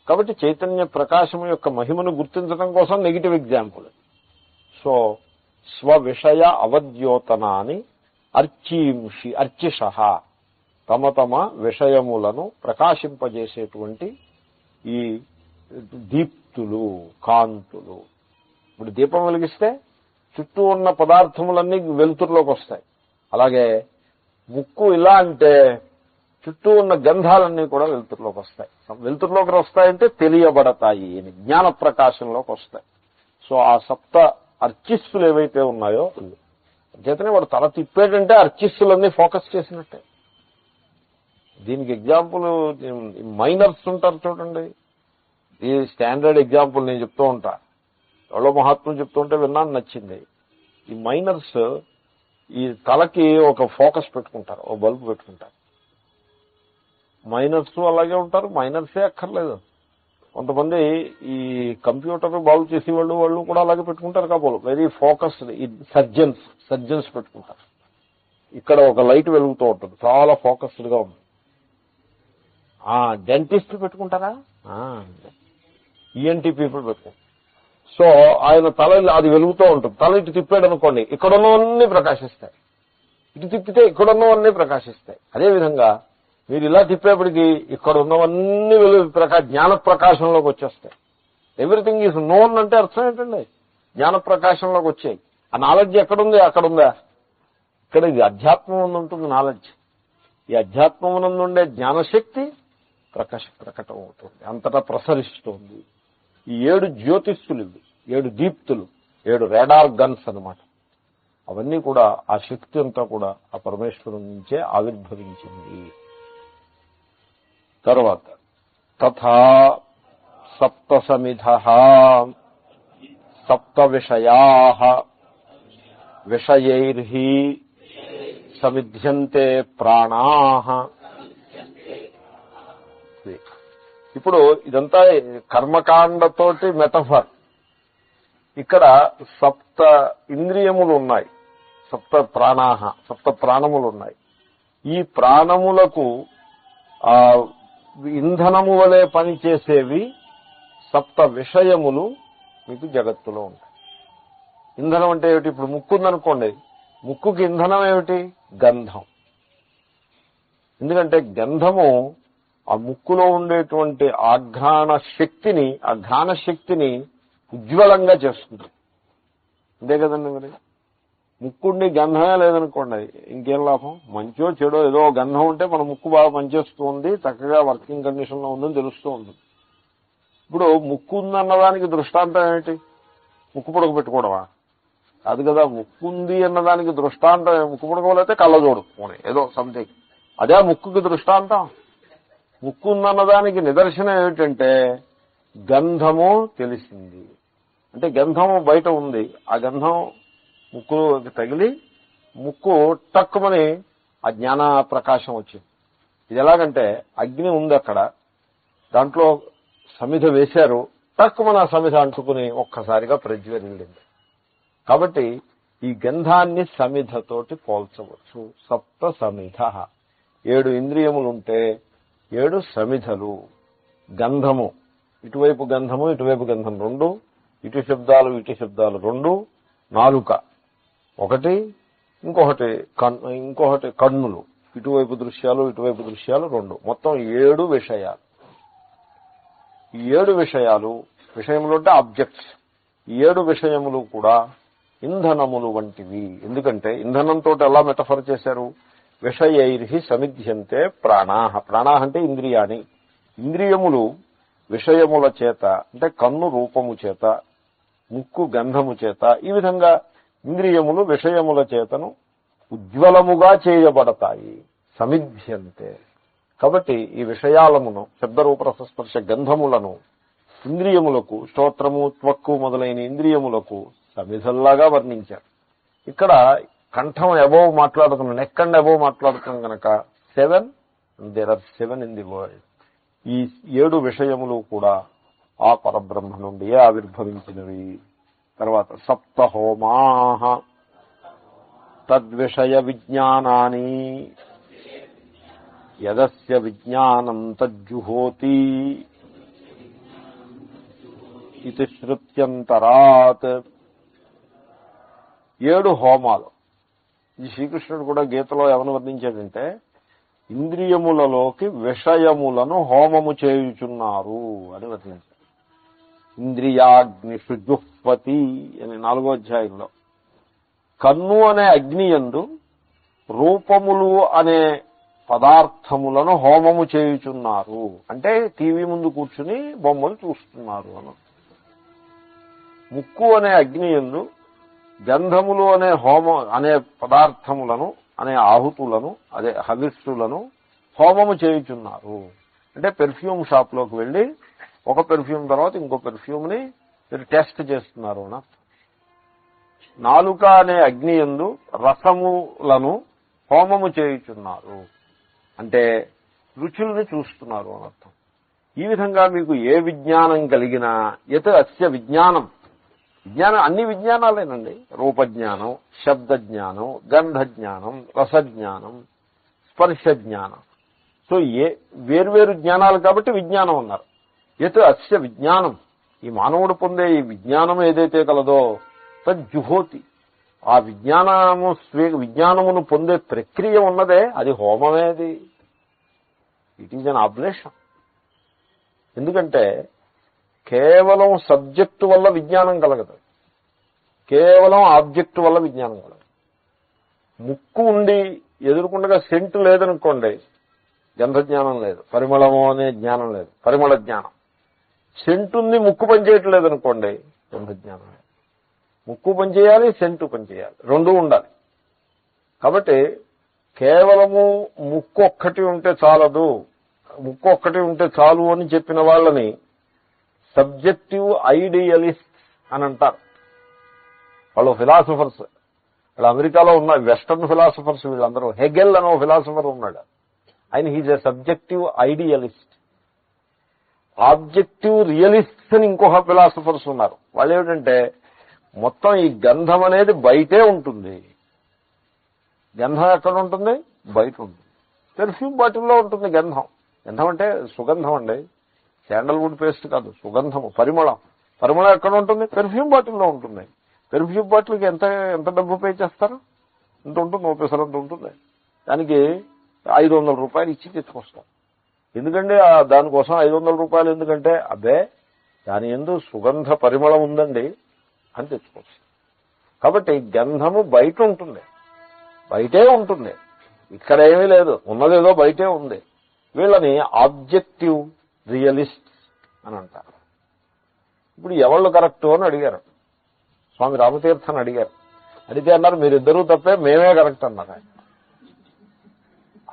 కాబట్టి చైతన్య ప్రకాశము యొక్క మహిమను గుర్తించడం కోసం నెగిటివ్ ఎగ్జాంపుల్. సో స్వవిషయ అవద్యోతనాన్ని అర్చిష, తమ తమ విషయములను ప్రకాశింపజేసేటువంటి ఈ దీప్తులు, కాంతులు. ఇప్పుడు దీపం వెలిగిస్తే చుట్టూ ఉన్న పదార్థములన్నీ వెలుతురులోకి వస్తాయి. అలాగే ముక్కు ఇలా అంటే చుట్టూ ఉన్న గంధాలన్నీ కూడా వెలుతురులోకి వస్తాయి. వెలుతురులోకి వస్తాయంటే తెలియబడతాయి అని, జ్ఞాన ప్రకాశంలోకి వస్తాయి. సో ఆ సప్త అర్చిస్సులు ఏవైతే ఉన్నాయో, చేతనే వాడు తల తిప్పేటంటే అర్చిస్సులన్నీ ఫోకస్ చేసినట్టే. దీనికి ఎగ్జాంపుల్ మైనర్స్ ఉంటారు చూడండి. ఈ స్టాండర్డ్ ఎగ్జాంపుల్ నేను చెప్తూ ఉంటా. ఎవరో మహాత్ములు చెప్తుంటే విన్నాను, నచ్చింది. ఈ మైనర్స్ ఈ తలకి ఒక ఫోకస్ పెట్టుకుంటారు, ఒక బల్బు పెట్టుకుంటారు. మైనర్స్ అలాగే ఉంటారు, మైనర్సే అక్కర్లేదు. కొంతమంది ఈ కంప్యూటర్ బాగు చేసేవాళ్ళు వాళ్ళు కూడా అలాగే పెట్టుకుంటారు కాబోలు. Very focused. ఈ సర్జన్స్ పెట్టుకుంటారు. ఇక్కడ ఒక లైట్ వెలుగుతూ ఉంటుంది, చాలా ఫోకస్డ్ గా ఉంది. డెంటిస్ట్ పెట్టుకుంటారా? ఈఎన్టీ పీపుల్ పెట్టుకుంటారు. సో ఆయన తల అది వెలుగుతూ ఉంటుంది. తల ఇటు తిప్పాడు అనుకోండి, ఇక్కడున్నవన్నీ ప్రకాశిస్తాయి. ఇటు తిప్పితే ఇక్కడున్నవన్నీ ప్రకాశిస్తాయి. అదేవిధంగా మీరు ఇలా తిప్పేప్పటికీ ఇక్కడ ఉన్నవన్నీ జ్ఞాన ప్రకాశంలోకి వచ్చేస్తాయి. ఎవ్రీథింగ్ ఈజ్ నోన్ అంటే అర్థం ఏంటండి? జ్ఞాన ప్రకాశంలోకి వచ్చాయి. ఆ నాలెడ్జ్ ఎక్కడుంది? అక్కడుందా? ఇక్కడ ఇది అధ్యాత్మం ఉంటుంది నాలెడ్జ్. ఈ అధ్యాత్మం ఉండే జ్ఞానశక్తి ప్రకటం అవుతుంది, అంతటా ప్రసరిస్తుంది. ఈ 7 జ్యోతిష్తులు, 7 దీప్తులు, 7 రాడార్ గన్స్ అన్నమాట. అవన్నీ కూడా ఆ శక్తి అంతా కూడా ఆ పరమేశ్వరు నుంచే ఆవిర్భవించింది. తర్వాత తథా సప్తసమిధః సప్త విషయాః విషయైర్హి సమిధ్యంతే ప్రాణాః. ఇప్పుడు ఇదంతా కర్మకాండతోటి మెటఫర్. ఇక్కడ సప్త ఇంద్రియములు ఉన్నాయి, సప్త ప్రాణాః, సప్త ప్రాణములు ఉన్నాయి. ఈ ప్రాణములకు ఇంధనము వలె పనిచేసేవి సప్త విషయములు మీకు జగత్తులో ఉంటాయి. ఇంధనం అంటే ఏమిటి? ఇప్పుడు ముక్కు ఉందనుకోండి, ముక్కుకి ఇంధనం ఏమిటి? గంధం. ఎందుకంటే గంధము ఆ ముక్కులో ఉండేటువంటి ఆఘ్రాణ శక్తిని ఉజ్వలంగా చేస్తుంది. అంతే కదండి. మరి ముక్కుండి గంధమే లేదనుకోండి, ఇంకేం లాభం? మంచో చెడో ఏదో గంధం ఉంటే మన ముక్కు బాగా పనిచేస్తూ ఉంది, చక్కగా వర్కింగ్ కండిషన్ లో ఉందని తెలుస్తూ ఉంటుంది. ఇప్పుడు ముక్కు ఉందన్నదానికి దృష్టాంతం ఏమిటి? ముక్కు పుడక పెట్టుకోవడమా? కాదు కదా. ముక్కుంది అన్నదానికి దృష్టాంతం ముక్కు పుడకలేతే కళ్ళజోడు పోనీ ఏదో సంథింగ్, అదే ముక్కుకి దృష్టాంతం. ముక్కు ఉందన్నదానికి నిదర్శనం ఏమిటంటే గంధము తెలిసింది. అంటే గంధము బయట ఉంది, ఆ గంధం ముక్కు తగిలి ముక్కు టక్కుమని ఆ జ్ఞాన ప్రకాశం వచ్చింది. ఇది ఎలాగంటే అగ్ని ఉంది అక్కడ, దాంట్లో సమిధ వేశారు, టక్కుమని ఆ సమిధ అంటుకుని ఒక్కసారిగా ప్రజ్వరిల్లింది. కాబట్టి ఈ గంధాన్ని సమిధతోటి పోల్చవచ్చు. సప్త సమిధ, 7 ఇంద్రియములుంటే 7 సమిధలు. గంధము, ఇటువైపు గంధము ఇటువైపు గంధం 2, ఇటు శబ్దాలు ఇటు శబ్దాలు 2, నాలుక 1, ఇంకొకటి కన్నులు, ఇటువైపు దృశ్యాలు ఇటువైపు దృశ్యాలు 2, మొత్తం 7 విషయాలు. ఈ 7 విషయాలు, విషయములు అంటే ఆబ్జెక్ట్స్, ఈ 7 విషయములు కూడా ఇంధనములు వంటివి. ఎందుకంటే ఇంధనంతో ఎలా మెటఫర్ చేశారు? విషయైర్హి సమిధ్యంతే ప్రాణాహ. ప్రాణాహ అంటే ఇంద్రియాణి. ఇంద్రియములు విషయముల చేత, అంటే కన్ను రూపము చేత, ముక్కు గంధము చేత, ఈ విధంగా ఇంద్రియములు విషయముల చేతను ఉజ్వలముగా చేయబడతాయి. సమిధ్యంతే. కాబట్టి ఈ విషయాలమును, శబ్దరూపరసస్పర్శ గంధములను ఇంద్రియములకు, స్తోత్రము త్వక్కు మొదలైన ఇంద్రియములకు సమిధల్లాగా వర్ణించారు. ఇక్కడ కంఠం అబోవ్ మాట్లాడుతున్నాం, నెక్ అండ్ అబోవ్ మాట్లాడుతున్నాం కనుక 7, there are 7 in the world. ఈ 7 విషయములు కూడా ఆ పరబ్రహ్మ నుండియే ఆవిర్భవించినవి. తర్వాత సప్త హోమాః తద్విషయ విజ్ఞానాని యదస్య విజ్ఞానం తజ్జుహోతి ఇది శృత్యంతరాత్. 7 హోమాలు. ఈ శ్రీకృష్ణుడు కూడా గీతలో ఎవరిని వర్ణించాడంటే ఇంద్రియములలోకి విషయములను హోమము చేయుచున్నారు అని వర్ణించాడు. ఇంద్రియాగ్నిషు జుహ్వతి అని 4వ అధ్యాయంలో కన్ను అనే అగ్ని యందు రూపములు అనే పదార్థములను హోమము చేయుచున్నారు. అంటే టీవీ ముందు కూర్చుని బొమ్మలు చూస్తున్నారు అని. ముక్కు అనే అగ్ని యందు గంధములు అనే అనే పదార్థములను, అనే ఆహుతులను, అదే హవిస్సులను హోమము చేయుచున్నారు. అంటే పెర్ఫ్యూమ్ షాప్ లోకి వెళ్లి ఒక పెర్ఫ్యూమ్ తర్వాత ఇంకో పెర్ఫ్యూమ్ ని మీరు టెస్ట్ చేస్తున్నారు అన్న. నాలుక అనే అగ్ని యందు రసములను హోమము చేయుచున్నారు. అంటే రుచుల్ని చూస్తున్నారు అనర్థం. ఈ విధంగా మీకు ఏ విజ్ఞానం కలిగినా యత్ అస్య విజ్ఞానం, విజ్ఞానం అన్ని విజ్ఞానాలేనండి. రూపజ్ఞానం, శబ్దజ్ఞానం, గంధజ్ఞానం, రసజ్ఞానం, స్పర్శజ్ఞానం. సో వేర్వేరు జ్ఞానాలు కాబట్టి విజ్ఞానం అన్నారు. యత్ అస్య విజ్ఞానం, ఈ మానవుడు పొందే ఈ విజ్ఞానం ఏదైతే కలదో తజ్జుహోతి, ఆ విజ్ఞానమును పొందే ప్రక్రియ ఉన్నదే అది హోమమేది. It is an ablation. ఎందుకంటే కేవలం సబ్జెక్టు వల్ల విజ్ఞానం కలగదు, కేవలం ఆబ్జెక్టు వల్ల విజ్ఞానం కలగదు. ముక్కు ఉండి ఎదురుకుండగా సెంటు లేదనుకోండి, గంధజ్ఞానం లేదు, పరిమళము అనే జ్ఞానం లేదు, పరిమళ జ్ఞానం. సెంటు ఉంది, ముక్కు పనిచేయట్లేదనుకోండి, గంధజ్ఞానం లేదు. ముక్కు పనిచేయాలి, సెంటు పనిచేయాలి, రెండూ ఉండాలి. కాబట్టి కేవలము ముక్కు ఒక్కటి ఉంటే చాలదు, ముక్కు ఒక్కటి ఉంటే చాలు అని చెప్పిన వాళ్ళని సబ్జెక్టివ్ ఐడియలిస్ట్ అని అంటారు. వాళ్ళు ఫిలాసఫర్స్. వాళ్ళు అమెరికాలో ఉన్న వెస్టర్న్ ఫిలాసఫర్స్ వీళ్ళందరూ. హెగెల్ అనే ఒక ఫిలాసఫర్ ఉన్నాడు, ఆయన he's a subjective idealist. Objective realist అని ఇంకొక ఫిలాసఫర్స్ ఉన్నారు. వాళ్ళు ఏమిటంటే మొత్తం ఈ గంధం అనేది బయటే ఉంటుంది. గంధం ఎక్కడ ఉంటుంది? బయట ఉంటుంది. పెర్ఫ్యూమ్ బాటిల్లో ఉంటుంది గంధం. గంధం అంటే సుగంధం అండి, శాండల్వుడ్ పేస్ట్ కాదు, సుగంధము, పరిమళం. పరిమళం ఎక్కడ ఉంటుంది? పెర్ఫ్యూమ్ బాటిల్లో ఉంటుంది. పెర్ఫ్యూమ్ బాటిల్కి ఎంత డబ్బు పే చేస్తారు? ఇంత ఉంటుంది, 30 ఉంటుంది. దానికి 500 రూపాయలు ఇచ్చి తెచ్చుకొస్తారు. ఎందుకంటే దానికోసం 500 రూపాయలు ఎందుకంటే, అబ్బే దాని యందు సుగంధ పరిమళం ఉందండి అని తెచ్చుకోవచ్చు. కాబట్టి గంధము బయట ఉంటుంది, బయటే ఉంటుంది, ఇక్కడ ఏమీ లేదు, ఉన్నదేదో బయటే ఉంది. వీళ్ళని ఆబ్జెక్టివ్ రియలిస్ట్ అని అంటారు. ఇప్పుడు ఎవళ్ళు కరెక్టు అని అడిగారు, స్వామి రామతీర్థని అడిగారు. అడిగితే అన్నారు మీరిద్దరూ తప్పే, మేమే కరెక్ట్ అన్నారు ఆయన.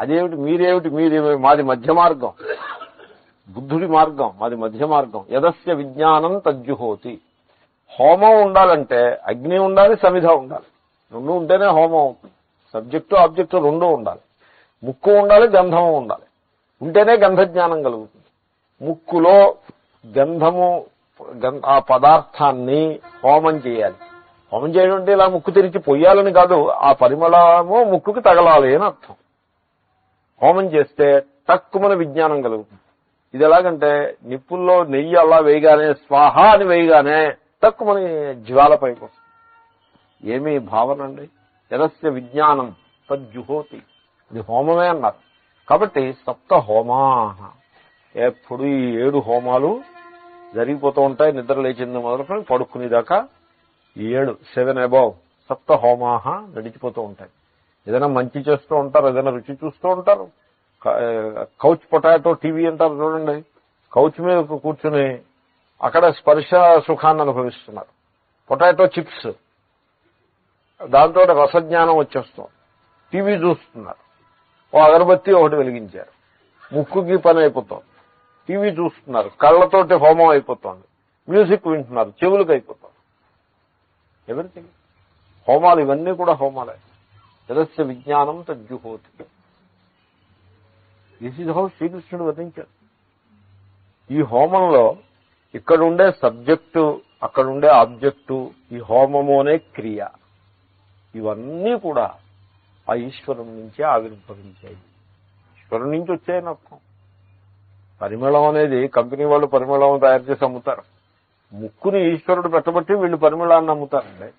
అదేమిటి మీది మాది మధ్య మార్గం, బుద్ధుడి మార్గం, మాది మధ్య మార్గం. యదస్య విజ్ఞానం తజ్జుహోతి. హోమం ఉండాలంటే అగ్ని ఉండాలి, సమిధ ఉండాలి, రెండు ఉంటేనే హోమం అవుతుంది. సబ్జెక్టు ఆబ్జెక్టు రెండు ఉండాలి. ముక్కు ఉండాలి, గంధము ఉండాలి, ఉంటేనే గంధజ్ఞానం కలుగుతుంది. ముక్కులో గంధము ఆ పదార్థాన్ని హోమం చేయాలి. హోమం చేయడం అంటే ఇలా ముక్కు తెరిచి పొయ్యాలని కాదు, ఆ పరిమళము ముక్కుకి తగలాలి అని అర్థం. హోమం చేస్తే తక్కువన విజ్ఞానం కలుగుతుంది. ఇది ఎలాగంటే నిప్పుల్లో నెయ్యి అలా వేయగానే స్వాహ అని వేయగానే తక్కువని జ్వాల పైకి వస్తుంది. ఏమీ భావన అండి. యదస్య విజ్ఞానం తజ్జుహోతి, ఇది హోమమే అన్నారు. కాబట్టి సప్త హోమా, ఎప్పుడు ఈ 7 హోమాలు జరిగిపోతూ ఉంటాయి. నిద్ర లేచింది మొదలుకొని పడుకునేదాకా 7 అబౌవ్ సప్త హోమాహ నడిచిపోతూ ఉంటాయి. ఏదైనా మంచి చేస్తూ ఉంటారు, ఏదైనా రుచి చూస్తూ ఉంటారు. కౌచ్ పొటాటో టీవీ అంటారు చూడండి, కౌచ్ మీద కూర్చుని అక్కడ స్పర్శ సుఖాన్ని అనుభవిస్తున్నారు. పొటాటో చిప్స్, దాంతో రసజ్ఞానం వచ్చేస్తుంది. టీవీ చూస్తున్నారు, ఓ అగరబత్తి ఒకటి వెలిగించారు, ముక్కుకి పని అయిపోతుంది. టీవీ చూస్తున్నారు, కళ్ళతోటి హోమం అయిపోతుంది. మ్యూజిక్ వింటున్నారు, చెవులకు అయిపోతుంది. ఎవరిథింగ్ హోమాలు, ఇవన్నీ కూడా హోమాలే. యదస్య విజ్ఞానం తజ్జుహోతి. దిస్ ఈజ్ హౌ శ్రీకృష్ణుడు వర్ణించాడు. ఈ హోమంలో ఇక్కడుండే సబ్జెక్టు, అక్కడుండే ఆబ్జెక్టు, ఈ హోమము అనే క్రియ, ఇవన్నీ కూడా ఆ ఈశ్వరుని నుంచే ఆవిర్భవించాయి, ఈశ్వరుని నుంచి వచ్చాయని అర్థం. పరిమళం అనేది కంపెనీ వాళ్ళు పరిమళం తయారు చేసి అమ్ముతారు. ముక్కుని ఈశ్వరుడు పెట్టబట్టి వీళ్ళు పరిమళాన్ని అమ్ముతారండి.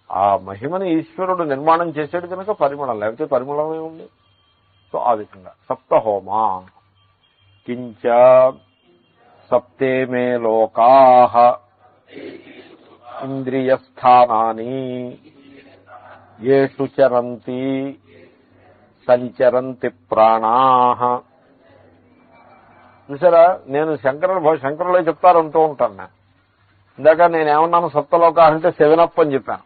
ఆ మహిమని ఈశ్వరుడు నిర్మాణం చేసాడు కనుక పరిమళం, లేకపోతే పరిమళమే ఉంది. సో ఆ విధంగా సప్తహోమా. కించ సప్తే మే లోకాః ఇంద్రియస్థానాని యేషు చరంతి సంచరంతి ప్రాణాః. చూసారా, నేను శంకరులే చెప్తారంటూ ఉంటాను. నేను ఇందాక నేనేమన్నాను, సప్తలోకా అంటే 7 అని చెప్పాను.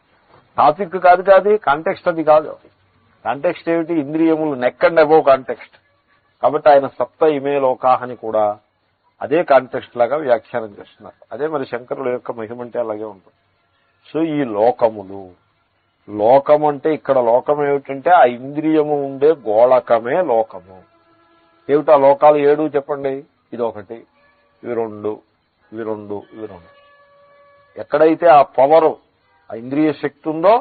టాపిక్ కాదు, కాంటెక్స్ట్ అది కాదు. కాంటెక్స్ట్ ఏమిటి? ఇంద్రియములు, నెక్ అండ్ అబోవ్ కాంటెక్స్ట్. కాబట్టి ఆయన సప్త ఇమే లోకాః అని కూడా అదే కాంటెక్స్ట్ లాగా వ్యాఖ్యానం చేస్తున్నారు. అదే మరి శంకరుల యొక్క మహిమంటే అలాగే ఉంటుంది. సో ఈ లోకములు, లోకం అంటే ఇక్కడ లోకం ఏమిటంటే ఆ ఇంద్రియము ఉండే గోళకమే లోకము. ఏమిటా లోకాలు 7 చెప్పండి. ఇదొకటి, ఇవి 2, ఇవి 2, ఇవి 2. ఎక్కడైతే ఆ పవరు, ఆ ఇంద్రియ శక్తి ఉందో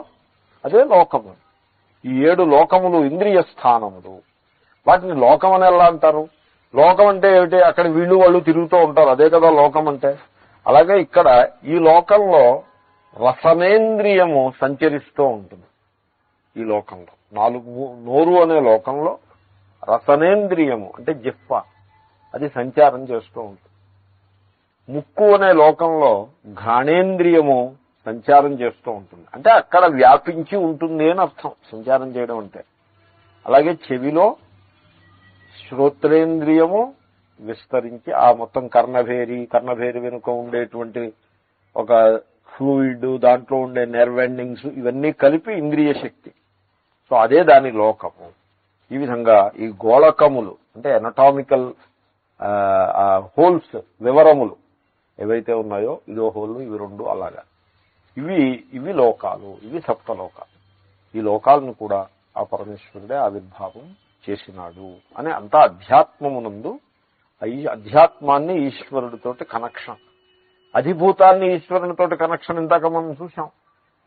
అదే లోకము. ఈ 7 లోకములు ఇంద్రియ స్థానములు. వాటిని లోకం అని ఎలా అంటారు? లోకం అంటే ఏమిటి? అక్కడ వీళ్ళు వాళ్ళు తిరుగుతూ ఉంటారు, అదే కదా లోకం అంటే. అలాగే ఇక్కడ ఈ లోకంలో రసనేంద్రియము సంచరిస్తూ ఉంటుంది. ఈ లోకంలో నోరు అనే లోకంలో రసనేంద్రియము అంటే జిహ్వ, అది సంచారం చేస్తూ ఉంటుంది. ముక్కు అనే లోకంలో ఘ్రాణేంద్రియము సంచారం చేస్తూ ఉంటుంది. అంటే అక్కడ వ్యాపించి ఉంటుంది అని అర్థం సంచారం చేయడం అంటే. అలాగే చెవిలో శ్రోత్రేంద్రియము విస్తరించి ఆ మొత్తం కర్ణభేరి వెనుక ఉండేటువంటి ఒక ఫ్లూయిడ్, దాంట్లో ఉండే నెర్వ్ ఎండింగ్స్, ఇవన్నీ కలిపి ఇంద్రియ శక్తి. సో అదే దాని లోకము. ఈ విధంగా ఈ గోళకములు అంటే ఎనటామికల్ హోల్స్, వివరములు ఏవైతే ఉన్నాయో, ఇదో హోల్, ఇవి 2, అలాగా ఇవి లోకాలు, ఇవి సప్తలోకాలు. ఈ లోకాలను కూడా ఆ పరమేశ్వరుడే ఆవిర్భావం చేసినాడు అని అంతా అధ్యాత్మమునందు, అధ్యాత్మాన్ని ఈశ్వరుడితోటి కనెక్షన్, అధిభూతాన్ని ఈశ్వరునితోటి కనెక్షన్ ఇందాక మనం చూసాం.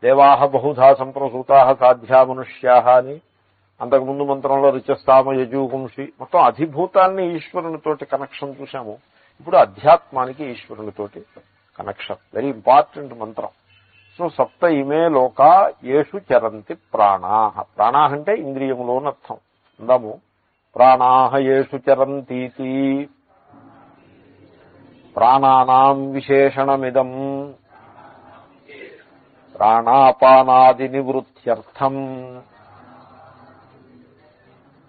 దేవాహ బహుధా సంప్రసూతాః సాధ్యా మనుష్యాః అని అంతకుముందు మంత్రంలో రుచస్తామ యజూగుంషి, మొత్తం అధిభూతాన్ని ఈశ్వరునితోటి కనెక్షన్ చూసాము. ఇప్పుడు అధ్యాత్మానికి ఈశ్వరునితోటి కనెక్షన్, వెరీ ఇంపార్టెంట్ మంత్రం. సో సప్త ఇమే లోకా యేషు చరంతి ప్రాణాః. ప్రాణాః అంటే ఇంద్రియములోనర్థం. అందాము, ప్రాణాః యేషు చరంతీతి. ప్రాణానాం విశేషణమిదం ప్రాణాపానాది నివృత్త్యర్థం.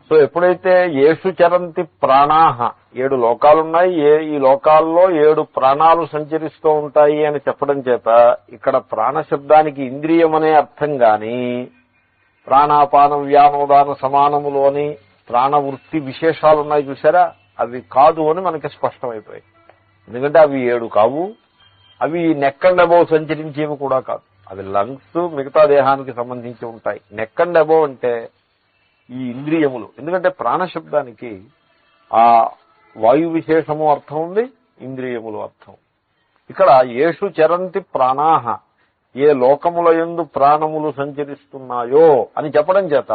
సో ఎప్పుడైతే ఏషు చరంతి ప్రాణాహ, 7 లోకాలున్నాయి, ఈ లోకాల్లో 7 ప్రాణాలు సంచరిస్తూ ఉంటాయి అని చెప్పడం చేత ఇక్కడ ప్రాణశబ్దానికి ఇంద్రియం అనే అర్థం గాని ప్రాణాపానం వ్యానోదాన సమానములోని ప్రాణవృత్తి విశేషాలున్నాయి చూసారా, అవి కాదు అని మనకి స్పష్టమైపోయాయి. ఎందుకంటే అవి 7 కావు, అవి నెక్ అండ్ అబోవ్ సంచరించేవి కూడా కాదు. అవి లంగ్స్ మిగతా దేహానికి సంబంధించి ఉంటాయి. నెక్ అండ్ అబోవ్ అంటే ఈ ఇంద్రియములు. ఎందుకంటే ప్రాణశబ్దానికి ఆ వాయు విశేషము అర్థం ఉంది, ఇంద్రియములు అర్థం. ఇక్కడ ఏషు చరంతి ప్రాణాహ, ఏ లోకముల యందు ప్రాణములు సంచరిస్తున్నాయో అని చెప్పడం చేత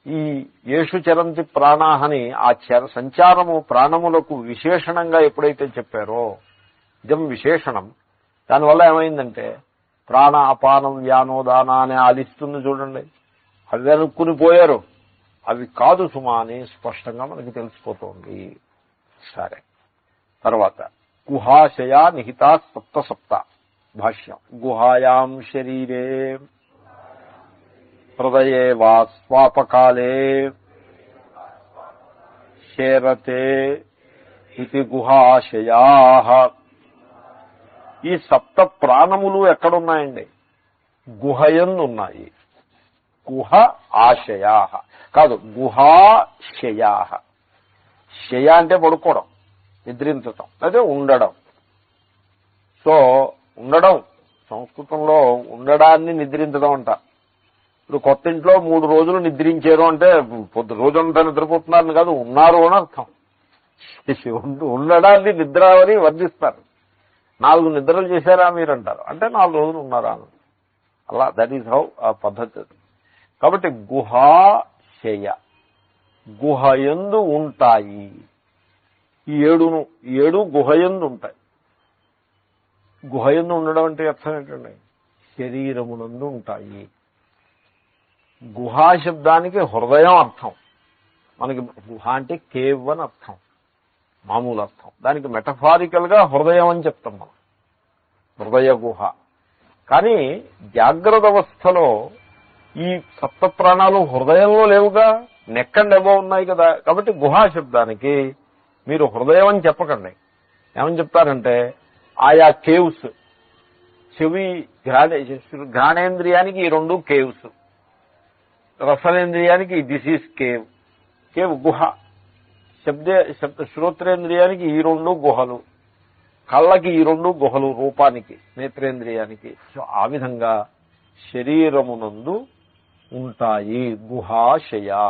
ఈ ఏషు చరంతి ప్రాణాహని ఆ సంచారము ప్రాణములకు విశేషణంగా ఎప్పుడైతే చెప్పారో, ఇదం విశేషణం, దానివల్ల ఏమైందంటే ప్రాణ అపానం వ్యానోదాన అనే ఆ లిస్టును చూడండి, అవి అనుకుని పోయారు, అవి కాదు సుమా అని స్పష్టంగా మనకి తెలిసిపోతుంది. సరే, తర్వాత గుహాశయా నిహితా సప్త భాష్యం. గుహాయాం శరీరే హృదయే వా స్వాపకాలే శేరతే ఇది గుహాశయా. ఈ సప్త ప్రాణములు ఎక్కడున్నాయండి? గుహయందు ఉన్నాయి. గుహ ఆశయా కాదు, గుహాశయా. శయ అంటే పడుకోవడం, నిద్రించటం, అదే ఉండడం. సో ఉండడం, సంస్కృతంలో ఉండడాన్ని నిద్రించడం అంట. ఇప్పుడు కొత్త ఇంట్లో 3 రోజులు నిద్రించారు అంటే రోజంతా నిద్రపోతున్నారని కాదు, ఉన్నారు అని అర్థం. ఉండడాన్ని నిద్ర అని వర్ణిస్తారు. 4 నిద్రలు చేశారా మీరంటారు, అంటే 4 రోజులు ఉన్నారా అని. అలా దట్ ఈజ్ హౌ ఆ పద్ధతి. కాబట్టి గుహాశయ, గుహయందు ఉంటాయి. ఈ 7 గుహయందు ఉంటాయి. గుహయందు ఉండడం అంటే అర్థం ఏంటండి? శరీరమునందు ఉంటాయి. గుహాశబ్దానికి హృదయం అర్థం. మనకి గుహ అంటే కేవ్ అని అర్థం, మామూలు అర్థం. దానికి మెటఫారికల్ గా హృదయం అని చెప్తాం మనం, హృదయ గుహ. కానీ జాగ్రత్త అవస్థలో ఈ సప్త ప్రాణాలు హృదయంలో లేవుగా, నెక్ అండ్ అబోవ్ ఉన్నాయి కదా. కాబట్టి గుహా శబ్దానికి మీరు హృదయం అని చెప్పకండి. ఏమని చెప్తారంటే ఆయా కేవ్స్, చెవి ఘ్రాణేంద్రియానికి ఈ 2 కేవ్స్, రసనేంద్రియానికి దిస్ ఈజ్ కేవ్, కేవ్ గుహ. శ్రోత్రేంద్రియానికి ఈ 2 గుహలు, కళ్ళకి ఈ 2 గుహలు, రూపానికి నేత్రేంద్రియానికి. సో ఆ విధంగా శరీరమునందు ఉంటాయి గుహాశయా.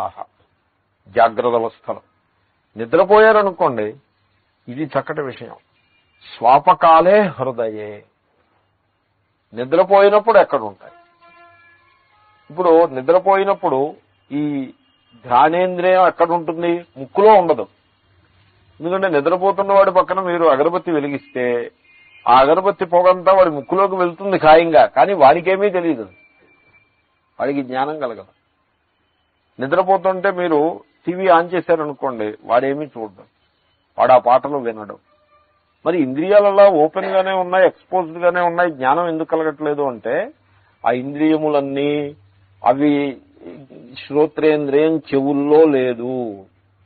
జాగ్రత్త అవస్థలో నిద్రపోయారనుకోండి, ఇది చక్కటి విషయం. స్వాపకాలే హృదయే, నిద్రపోయినప్పుడు ఎక్కడ ఉంటాయి? ఇప్పుడు నిద్రపోయినప్పుడు ఈ ఘ్రాణేంద్రియం ఎక్కడ ఉంటుంది? ముక్కులో ఉండదు. ఎందుకంటే నిద్రపోతున్న వాడి పక్కన మీరు అగరబత్తి వెలిగిస్తే ఆ అగరబత్తి పొగంతా వాడి ముక్కులోకి వెళ్తుంది ఖాయంగా, కానీ వాడికేమీ తెలియదు, వాడికి జ్ఞానం కలగదు. నిద్రపోతుంటే మీరు టీవీ ఆన్ చేశారనుకోండి, వాడేమీ చూడడం, వాడు ఆ పాటలు వినడం. మరి ఇంద్రియాలలో ఓపెన్ గానే ఉన్నాయి, ఎక్స్పోజ్డ్ గానే ఉన్నాయి, జ్ఞానం ఎందుకు కలగట్లేదు అంటే ఆ ఇంద్రియములన్నీ అవి శ్రోత్రేంద్రియం చెవుల్లో లేదు.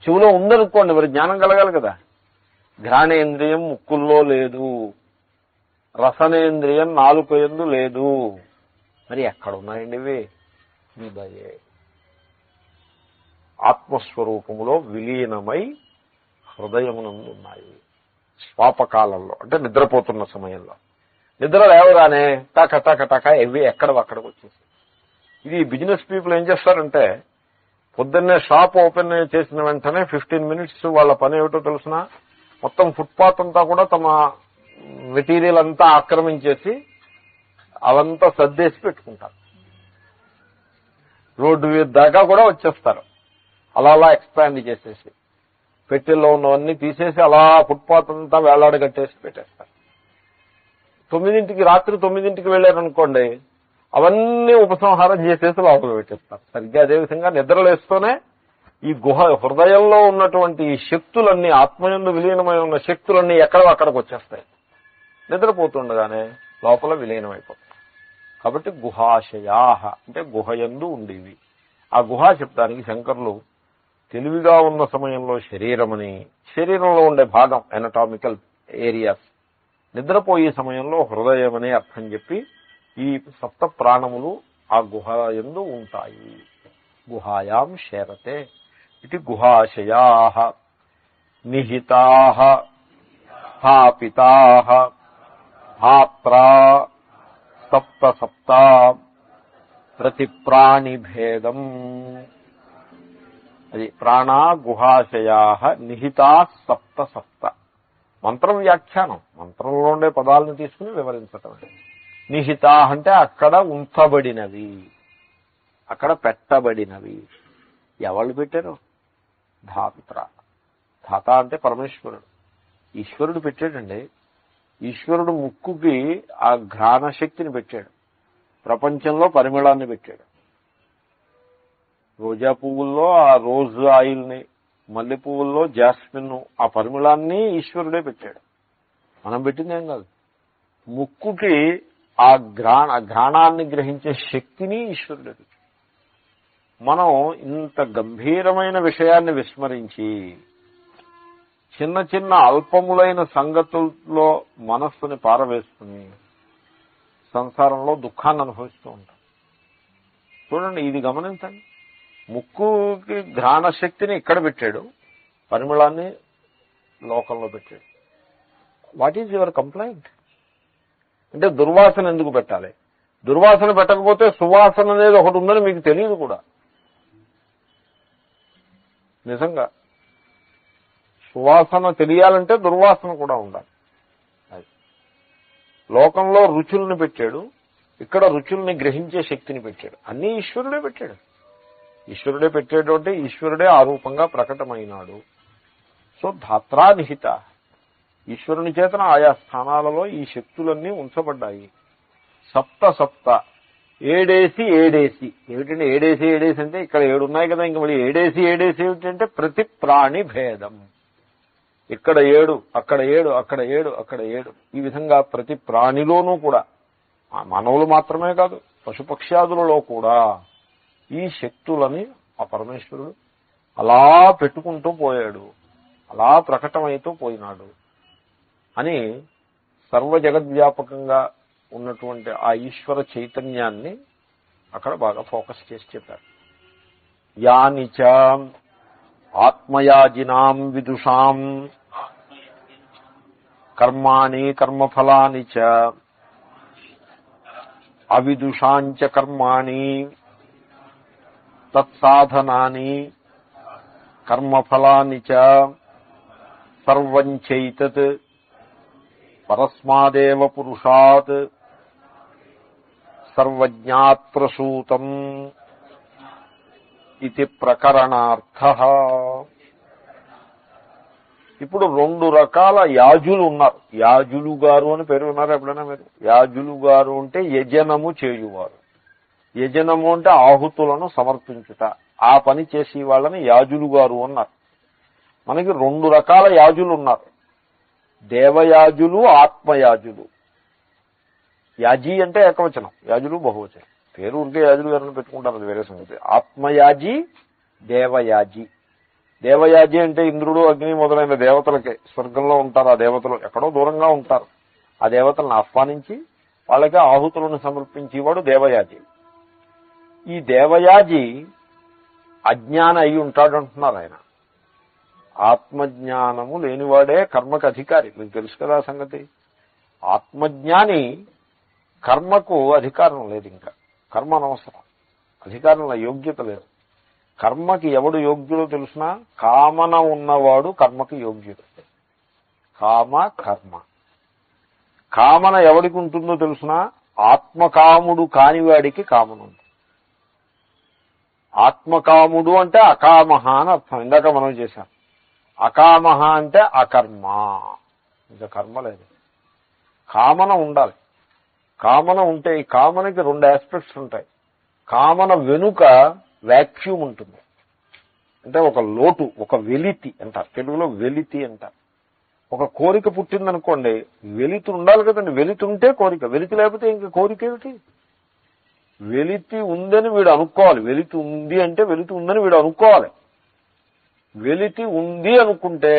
చెవులో ఉందనుకోండి, మరి జ్ఞానం కలగాలి కదా. ఘ్రాణేంద్రియం ముక్కుల్లో లేదు, రసనేంద్రియం నాలుక యందు లేదు. మరి ఎక్కడున్నాయండి ఇవి? హృదయే, ఆత్మస్వరూపములో విలీనమై హృదయమునందు ఉన్నాయి. స్వాపకాలంలో అంటే నిద్రపోతున్న సమయంలో. నిద్ర లేవగానే టక టక టక ఇవి ఎక్కడికి వచ్చేసి. ఇది బిజినెస్ పీపుల్ ఏం చేస్తారంటే పొద్దున్నే షాప్ ఓపెన్ చేసిన వెంటనే 15 minutes వాళ్ళ పని ఏమిటో తెలిసిన, మొత్తం ఫుట్పాత్ అంతా కూడా తమ మెటీరియల్ అంతా ఆక్రమించేసి అవంతా సర్దేసి పెట్టుకుంటారు. రోడ్డు దాకా కూడా వచ్చేస్తారు. అలా ఎక్స్పాండ్ చేసేసి పెట్టెల్లో ఉన్నవన్నీ తీసేసి అలా ఫుట్పాత్ అంతా వేలాడ కట్టేసి పెట్టేస్తారు. రాత్రి 9ంటికి వెళ్ళారనుకోండి, అవన్నీ ఉపసంహారం చేసేసి లోపల పెట్టేస్తారు. సరిగ్గా అదేవిధంగా నిద్రలేస్తూనే ఈ హృదయంలో ఉన్నటువంటి ఈ శక్తులన్నీ, ఆత్మయందు విలీనమై ఉన్న శక్తులన్నీ అక్కడికి వచ్చేస్తాయి. నిద్రపోతుండగానే లోపల విలీనమైపోతాయి. కాబట్టి గుహాశయాహ అంటే గుహయందు ఉండేవి. ఆ గుహా శబ్దానికి శంకరులు తెలివిగా ఉన్న సమయంలో శరీరమని, శరీరంలో ఉండే భాగం ఎనటామికల్ ఏరియాస్, నిద్రపోయే సమయంలో హృదయం అనే అర్థం చెప్పి ఈ సప్త ప్రాణములు ఆ గుహయందు ఉంటాయి. గుహాయాం శేరతే ఇది గుహాశయాః నిహితాః స్థాపితాః ధాత్రా సప్త సప్త ప్రతి ప్రాణిభేదం. అది ప్రాణా గుహాశయాః నిహితాః సప్త సప్త. మంత్రం వ్యాఖ్యానం, మంత్రంలో ఉండే పదాలను తీసుకుని వివరించటం. నిహితా అంటే అక్కడ ఉంచబడినవి, అక్కడ పెట్టబడినవి. ఎవళ్ళు పెట్టారు? ధాత్ర. ధాత అంటే పరమేశ్వరుడు, ఈశ్వరుడు పెట్టాడండి. ఈశ్వరుడు ముక్కుకి ఆ ఘ్రాణ శక్తిని పెట్టాడు, ప్రపంచంలో పరిమళాన్ని పెట్టాడు. రోజా పువ్వుల్లో ఆ రోజ్ ఆయిల్ని, మల్లె పువ్వుల్లో జాస్మిన్, ఆ పరిమళాన్ని ఈశ్వరుడే పెట్టాడు, మనం పెట్టిందేం కాదు. ముక్కుకి ఆ ఘ్రాణాన్ని గ్రహించే శక్తిని ఈశ్వరుడే పెట్టాడు. మనం ఇంత గంభీరమైన విషయాన్ని విస్మరించి చిన్న చిన్న అల్పములైన సంగతుల్లో మనస్సుని పారవేసుకుని సంసారంలో దుఃఖాన్ని అనుభవిస్తూ ఉంటాం. చూడండి, ఇది గమనించండి. ముక్కుకి ఘ్రాణ శక్తిని ఇక్కడ పెట్టాడు, పరిమళాన్ని లోకంలో పెట్టాడు. What is your complaint? అంటే దుర్వాసన ఎందుకు పెట్టాలి? దుర్వాసన పెట్టకపోతే సువాసన అనేది ఒకటి ఉందని మీకు తెలియదు కూడా. నిజంగా సువాసన తెలియాలంటే దుర్వాసన కూడా ఉండాలి. లోకంలో రుచుల్ని పెట్టాడు, ఇక్కడ రుచుల్ని గ్రహించే శక్తిని పెట్టాడు. అన్నీ ఈశ్వరుడే పెట్టాడు. ఈశ్వరుడే పెట్టాడు అంటే ఈశ్వరుడే ఆ రూపంగా ప్రకటమైనాడు. సో ధాత్రా నిహిత, ఈశ్వరుని చేతన ఆయా స్థానాలలో ఈ శక్తులన్నీ ఉంచబడ్డాయి. సప్త సప్త, ఏడేసి ఏడేసి. ఏమిటంటే ఏడేసి ఏడేసి అంటే ఇక్కడ 7 ఉన్నాయి కదా, ఇంక మళ్ళీ ఏడేసి ఏడేసి ఏమిటంటే ప్రతి ప్రాణి భేదం. ఇక్కడ 7, అక్కడ 7, అక్కడ 7, అక్కడ 7. ఈ విధంగా ప్రతి ప్రాణిలోనూ కూడా, మానవులు మాత్రమే కాదు పశుపక్ష్యాదులలో కూడా ఈ శక్తులని ఆ పరమేశ్వరుడు అలా పెట్టుకుంటూ పోయాడు, అలా ప్రకటమైతూ పోయినాడు అని సర్వ జగద్వ్యాపకంగా ఉన్నటువంటి ఆ ఈశ్వర చైతన్యాన్ని అక్కడ బాగా ఫోకస్ చేసి చెప్పారు. యానిచ ఆత్మయాజినాం విదుషాం కర్మాణి కర్మఫలాని చ అవిదుషాంచ కర్మాణి తత్సాధనాని కర్మఫలాని చ సర్వం చైతత్ పరస్మాదేవ పురుషాత్ సర్వజ్ఞాత్ ప్రసూతం ఇది ప్రకరణార్థః. ఇప్పుడు 2 రకాల యాజులు ఉన్నారు. యాజులు గారు అని పేరు ఉన్నారు ఎప్పుడైనా మీరు? యాజులు గారు అంటే యజనము చేయువారు. యజనము అంటే ఆహుతులను సమర్పించుట, ఆ పని చేసి వాళ్ళని యాజులు గారు అన్నారు. మనకి 2 రకాల యాజులు ఉన్నారు, దేవయాజులు, ఆత్మయాజులు. యాజీ అంటే ఏకవచనం, యాజులు బహువచనం. పేరు ఉంటే యాజులు గారిని పెట్టుకుంటారు, అది వేరే సంగతి. ఆత్మయాజీ, దేవయాజీ. దేవయాజీ అంటే ఇంద్రుడు, అగ్ని మొదలైన దేవతలకే, స్వర్గంలో ఉంటారు ఆ దేవతలు, ఎక్కడో దూరంగా ఉంటారు. ఆ దేవతలను ఆహ్వానించి వాళ్ళకి ఆహుతులను సమర్పించేవాడు దేవయాజీ. ఈ దేవయాజీ అజ్ఞాన అయి ఉంటాడంటున్నారు ఆయన. ఆత్మజ్ఞానము లేనివాడే కర్మకు అధికారి, మీకు తెలుసు కదా సంగతి. ఆత్మజ్ఞాని కర్మకు అధికారం లేదు, ఇంకా కర్మ అనవసరం, అధికారంలో యోగ్యత లేదు. కర్మకి ఎవడు యోగ్యుడో తెలుసునా? కామన ఉన్నవాడు కర్మకి యోగ్యుడు. కామ కర్మ. కామన ఎవడికి ఉంటుందో తెలుసునా? ఆత్మకాముడు కానివాడికి కామన ఉంది. ఆత్మకాముడు అంటే అకామహ అని అర్థం, ఇందాక మనం చేశాం. అకామహ అంటే అకర్మ, ఇంకా కర్మ లేదు. కామన ఉండాలి. కామన ఉంటే, ఈ కామనకి 2 ఆస్పెక్ట్స్ ఉంటాయి. కామన వెనుక వాక్యూమ్ ఉంటుంది. అంటే ఒక లోటు, ఒక వెలితి అంటారు, తెలుగులో వెలితి అంటారు. ఒక కోరిక పుట్టిందనుకోండి, వెలితి ఉండాలి కదండి. వెలితి ఉంటే కోరిక, వెలితి లేకపోతే ఇంకా కోరిక ఏమిటి? వెలితి ఉందని వీడు అనుకోవాలి. వెలితి ఉంది అంటే వెలితి ఉందని వీడు అనుకోవాలి. వెలితి ఉంది అనుకుంటే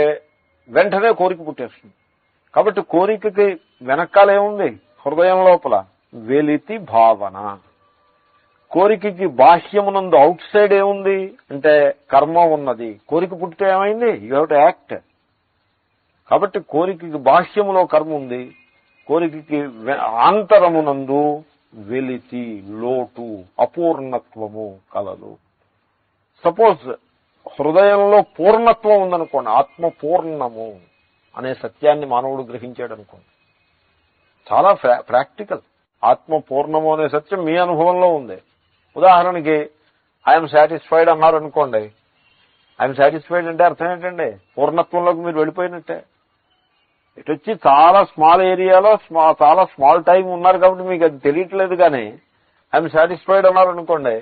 వెంటనే కోరిక పుట్టేస్తుంది. కాబట్టి కోరికకి వెనకాల ఏముంది? హృదయం లోపల వెలితి భావన. కోరికకి బాహ్యమునందు అవుట్ సైడ్ ఏముంది అంటే కర్మ ఉన్నది. కోరిక పుట్టితే ఏమైంది? You have to act. కాబట్టి కోరికకి బాహ్యములో కర్మ ఉంది, కోరికకి ఆంతరమునందు వెలితి, లోటు, అపూర్ణత్వము కలదు. సపోజ్ హృదయంలో పూర్ణత్వం ఉందనుకోండి, ఆత్మ పూర్ణము అనే సత్యాన్ని మానవుడు గ్రహించాడు అనుకోండి, చాలా ప్రాక్టికల్. ఆత్మ పూర్ణము అనే సత్యం మీ అనుభవంలో ఉంది. ఉదాహరణకి ఐఎమ్ సాటిస్ఫైడ్ అన్నారు అనుకోండి. ఐఎమ్ సాటిస్ఫైడ్ అంటే అర్థం ఏంటండి? పూర్ణత్వంలోకి మీరు వెళ్ళిపోయినట్టే. ఇటు వచ్చి చాలా స్మాల్ ఏరియాలో చాలా స్మాల్ టైం ఉన్నారు కాబట్టి మీకు అది తెలియట్లేదు. కానీ ఐఎమ్ సాటిస్ఫైడ్ అన్నారు అనుకోండి,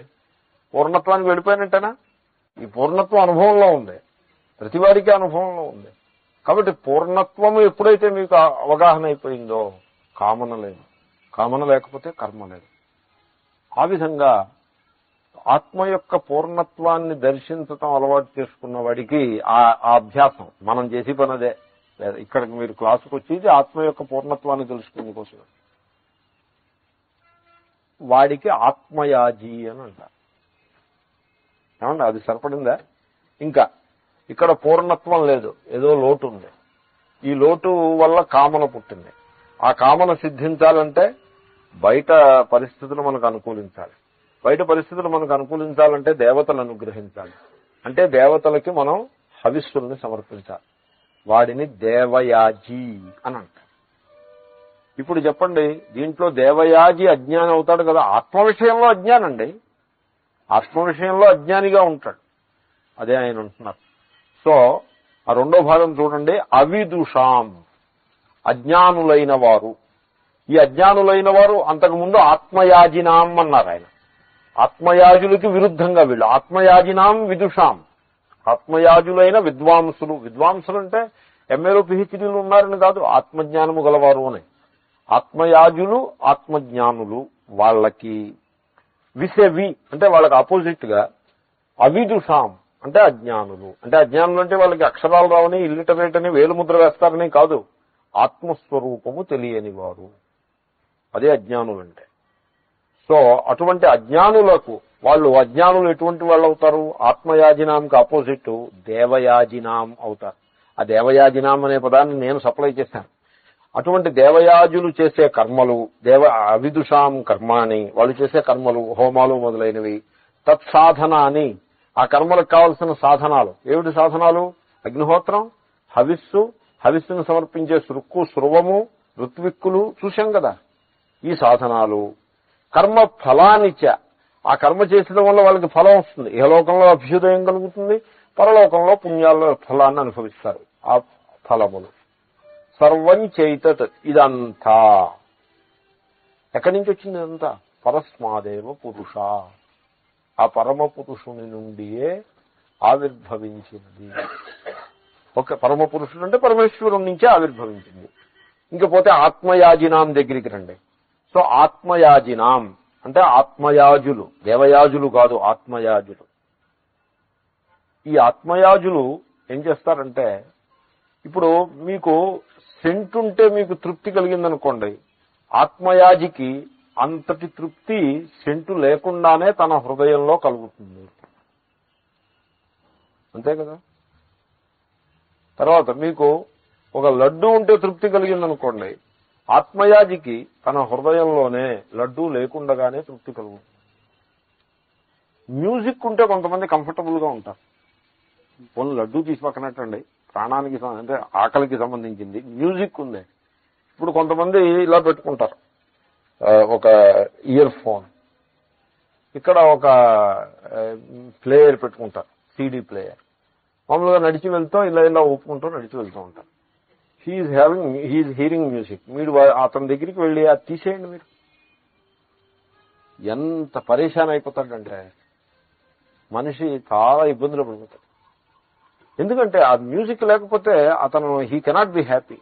పూర్ణత్వానికి వెళ్ళిపోయినట్టేనా? ఈ పూర్ణత్వం అనుభవంలో ఉంది, ప్రతివాడికి అనుభవంలో ఉంది. కాబట్టి పూర్ణత్వము ఎప్పుడైతే మీకు అవగాహన అయిపోయిందో కామన లేదు, కామన లేకపోతే కర్మ లేదు. ఆ విధంగా ఆత్మ యొక్క పూర్ణత్వాన్ని దర్శించటం అలవాటు చేసుకున్న వాడికి ఆ అభ్యాసం మనం చేసి పనదే. ఇక్కడికి మీరు క్లాసుకు వచ్చేది ఆత్మ యొక్క పూర్ణత్వాన్ని తెలుసుకునే కోసం. వాడికి ఆత్మయాజీ అని అంటారు. ఏమండి, అది సరిపడిందా? ఇంకా ఇక్కడ పూర్ణత్వం లేదు, ఏదో లోటు ఉంది. ఈ లోటు వల్ల కామన పుట్టింది. ఆ కామన సిద్ధించాలంటే బయట పరిస్థితులు మనకు అనుకూలించాలి. బయట పరిస్థితులు మనకు అనుకూలించాలంటే దేవతలను అనుగ్రహించాలి. అంటే దేవతలకి మనం హవిస్సుల్ని సమర్పించాలి. వాడిని దేవయాజీ అని అంటారు. ఇప్పుడు చెప్పండి, దీంట్లో దేవయాజీ అజ్ఞాని అవుతాడు కదా? ఆత్మ విషయంలో అజ్ఞానండి, ఆత్మ విషయంలో అజ్ఞానిగా ఉంటాడు. అదే ఆయన అంటున్నారు. సో ఆ రెండో భాగం చూడండి. అవిదుషాం, అజ్ఞానులైన వారు. ఈ అజ్ఞానులైన వారు అంతకుముందు ఆత్మయాజినాం అన్నారు ఆయన. ఆత్మయాజులకి విరుద్ధంగా వీళ్ళు ఆత్మయాజినాం విదుషాం, ఆత్మయాజులైన విద్వాంసులు. విద్వాంసులు అంటే ఎంఏలు పిహెచ్డీలు ఉన్నారని కాదు, ఆత్మజ్ఞానము గలవారు అని. ఆత్మయాజులు, ఆత్మజ్ఞానులు. వాళ్ళకి విసెవి అంటే వాళ్ళకి ఆపోజిట్ గా అవిదుషాం అంటే అజ్ఞానులు. అంటే అజ్ఞానులు అంటే వాళ్ళకి అక్షరాలు రావని, ఇల్లిటరేట్ అని, వేలుముద్ర వేస్తారని కాదు, ఆత్మస్వరూపము తెలియని వారు. అదే అజ్ఞానులు అంటే. సో అటువంటి అజ్ఞానులకు, వాళ్ళు అజ్ఞానులు ఎటువంటి వాళ్ళు అవుతారు? ఆత్మయాజినాంకి ఆపోజిట్ దేవయాజినాం అవుతారు. ఆ దేవయాజినాం అనే పదాన్ని నేను సప్లై చేశాను. అటువంటి దేవయాజులు చేసే కర్మలు, అవిదుషాం కర్మాని, వాళ్ళు చేసే కర్మలు, హోమాలు మొదలైనవి, తత్సాధన అని, ఆ కర్మలకు కావలసిన సాధనాలు. ఏమిటి సాధనాలు? అగ్నిహోత్రం, హవిస్సు, హవిస్సును సమర్పించే సృక్కు, స్రువము, ఋత్విక్కులు చూశాం కదా. ఈ సాధనాలు కర్మ ఫలానిచ్చ, ఆ కర్మ చేసడం వల్ల వాళ్ళకి ఫలం వస్తుంది. ఇహలోకంలో అభ్యుదయం కలుగుతుంది, పరలోకంలో పుణ్యాల ఫలాన్ని అనుభవిస్తారు. ఆ ఫలములు సర్వం చైతత్, ఇదంతా ఎక్కడి నుంచి వచ్చింది? ఇదంతా పరస్మాదేవ పురుష, ఆ పరమ పురుషుని నుండియే ఆవిర్భవించింది. ఓకే, పరమ పురుషుడు అంటే పరమేశ్వరుడి నుంచే ఆవిర్భవించింది. ఇంకపోతే ఆత్మయాజినాం దగ్గరికి రండి. సో ఆత్మయాజినాం అంటే ఆత్మయాజులు, దేవయాజులు కాదు, ఆత్మయాజులు. ఈ ఆత్మయాజులు ఏం చేస్తారంటే, ఇప్పుడు మీకు సెంటు ఉంటే మీకు తృప్తి కలిగిందనుకోండి, ఆత్మయాజికి అంతటి తృప్తి సెంటు లేకుండానే తన హృదయంలో కలుగుతుంది. అంతే కదా. తర్వాత మీకు ఒక లడ్డు ఉంటే తృప్తి కలిగిందనుకోండి, ఆత్మయాజికి తన హృదయంలోనే లడ్డు లేకుండగానే తృప్తి కలుగుతుంది. మ్యూజిక్ ఉంటే కొంతమంది కంఫర్టబుల్ గా ఉంటారు. పోనీ లడ్డు తీసి పక్కనట్టండి, ప్రాణానికి అంటే ఆకలికి సంబంధించింది మ్యూజిక్ ఉంది. ఇప్పుడు కొంతమంది ఇలా పెట్టుకుంటారు, ఒక ఇయర్ ఫోన్, ఇక్కడ ఒక ప్లేయర్ పెట్టుకుంటారు, సీడీ ప్లేయర్. మామూలుగా నడిచి వెళ్తాం, ఇలా ఇలా ఒప్పుకుంటూ నడిచి వెళ్తూ ఉంటారు. He's hearing music. మీరు అతని దగ్గరికి వెళ్ళి అది తీసేయండి, మీరు ఎంత పరేషాన్ అయిపోతాడంటే మనిషి చాలా ఇబ్బందులు పడిపోతాడు. ఎందుకంటే ఆ మ్యూజిక్ లేకపోతే అతను he cannot be happy.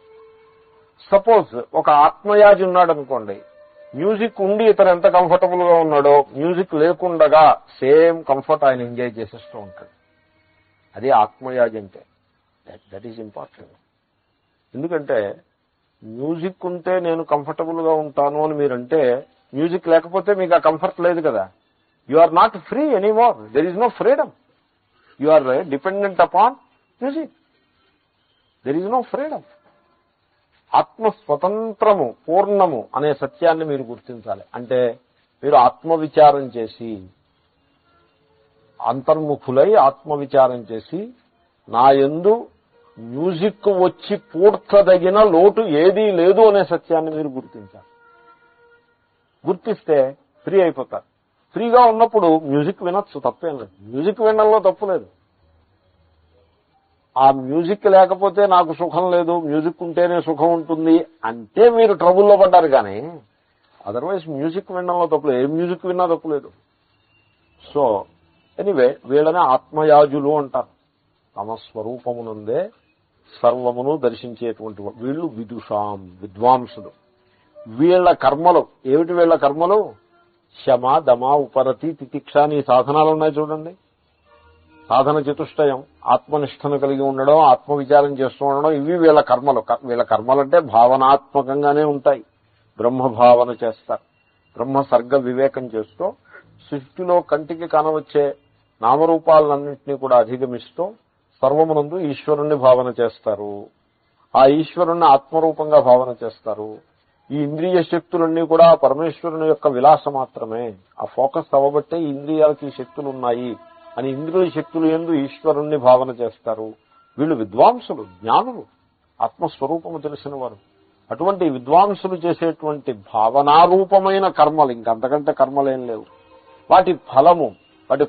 Suppose ఒక ఆత్మయాజి ఉన్నాడు అనుకోండి, మ్యూజిక్ ఉండి ఇతను ఎంత కంఫర్టబుల్ గా ఉన్నాడో మ్యూజిక్ లేకుండగా సేమ్ కంఫర్ట్ ఆయన ఎంజాయ్ చేసేస్తూ ఉంటాడు. అది ఆత్మయాజి అంటే. That is important. ఎందుకంటే మ్యూజిక్ ఉంటే నేను కంఫర్టబుల్ గా ఉంటాను అని మీరంటే, మ్యూజిక్ లేకపోతే మీకు ఆ కంఫర్ట్ లేదు కదా. You are not free anymore. There is no freedom. You are dependent upon music. There is no freedom. ఆత్మ స్వతంత్రము, పూర్ణము అనే సత్యాన్ని మీరు గుర్తించాలి. అంటే మీరు ఆత్మవిచారం చేసి, అంతర్ముఖులై ఆత్మవిచారం చేసి, నా యందు మ్యూజిక్ వచ్చి పూడ్చదగిన లోటు ఏదీ లేదు అనే సత్యాన్ని మీరు గుర్తించాలి. గుర్తిస్తే ఫ్రీ అయిపోతారు. ఫ్రీగా ఉన్నప్పుడు మ్యూజిక్ వినొచ్చు, తప్పేం లేదు. మ్యూజిక్ వినడంలో తప్పు లేదు. ఆ మ్యూజిక్ లేకపోతే నాకు సుఖం లేదు, మ్యూజిక్ ఉంటేనే సుఖం ఉంటుంది అంటే మీరు ట్రబుల్లో పడ్డారు. కానీ అదర్వైజ్ మ్యూజిక్ వినడంలో తప్పులేదు. ఏ మ్యూజిక్ విన్నా తప్పులేదు. సో ఎనీవే, వీళ్ళని ఆత్మయాజులు అంటారు. తమ స్వరూపమునందే సర్వమును దర్శించేటువంటి వీళ్ళు విదుషాం, విద్వాంసులు. వీళ్ళ కర్మలు ఏమిటి? వీళ్ళ కర్మలు శమ, దమ, ఉపరతి, తితిక్ష అని సాధనాలు ఉన్నాయి చూడండి. సాధన చతుష్టయం, ఆత్మనిష్టను కలిగి ఉండడం, ఆత్మవిచారం చేస్తూ ఉండడం, ఇవి వీళ్ళ కర్మలు. వీళ్ళ కర్మలంటే భావనాత్మకంగానే ఉంటాయి. బ్రహ్మభావన చేస్తారు. బ్రహ్మ సర్గ వివేకం చేస్తూ సృష్టిలో కంటికి కానవచ్చే నామరూపాలన్నింటినీ కూడా అధిగమిస్తూ సర్వమునందు ఈశ్వరుణ్ణి భావన చేస్తారు. ఆ ఈశ్వరుణ్ణి ఆత్మరూపంగా భావన చేస్తారు. ఈ ఇంద్రియ శక్తులన్నీ కూడా పరమేశ్వరుని యొక్క విలాస మాత్రమే. ఆ ఫోకస్ అవ్వబట్టే ఈ ఇంద్రియాలకి ఈ శక్తులు ఉన్నాయి అని ఇంద్రియ శక్తులు యందు ఈశ్వరుణ్ణి భావన చేస్తారు. వీళ్ళు విద్వాంసులు, జ్ఞానులు, ఆత్మస్వరూపము తెలిసిన వారు. అటువంటి విద్వాంసులు చేసేటువంటి భావనారూపమైన కర్మలు, ఇంకంతకంటే కర్మలేం లేవు. వాటి